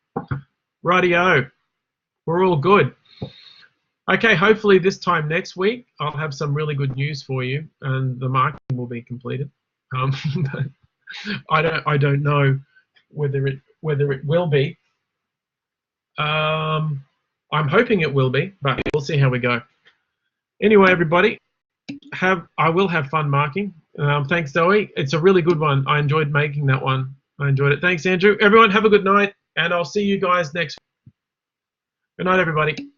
rightio, we're all good. Okay, hopefully this time next week I'll have some really good news for you, and the marketing will be completed. But I don't know whether it will be. I'm hoping it will be, but we'll see how we go. Anyway, everybody, I will have fun marking. Thanks, Zoe. It's a really good one. I enjoyed making that one. I enjoyed it. Thanks, Andrew. Everyone, have a good night, and I'll see you guys next week. Good night, everybody.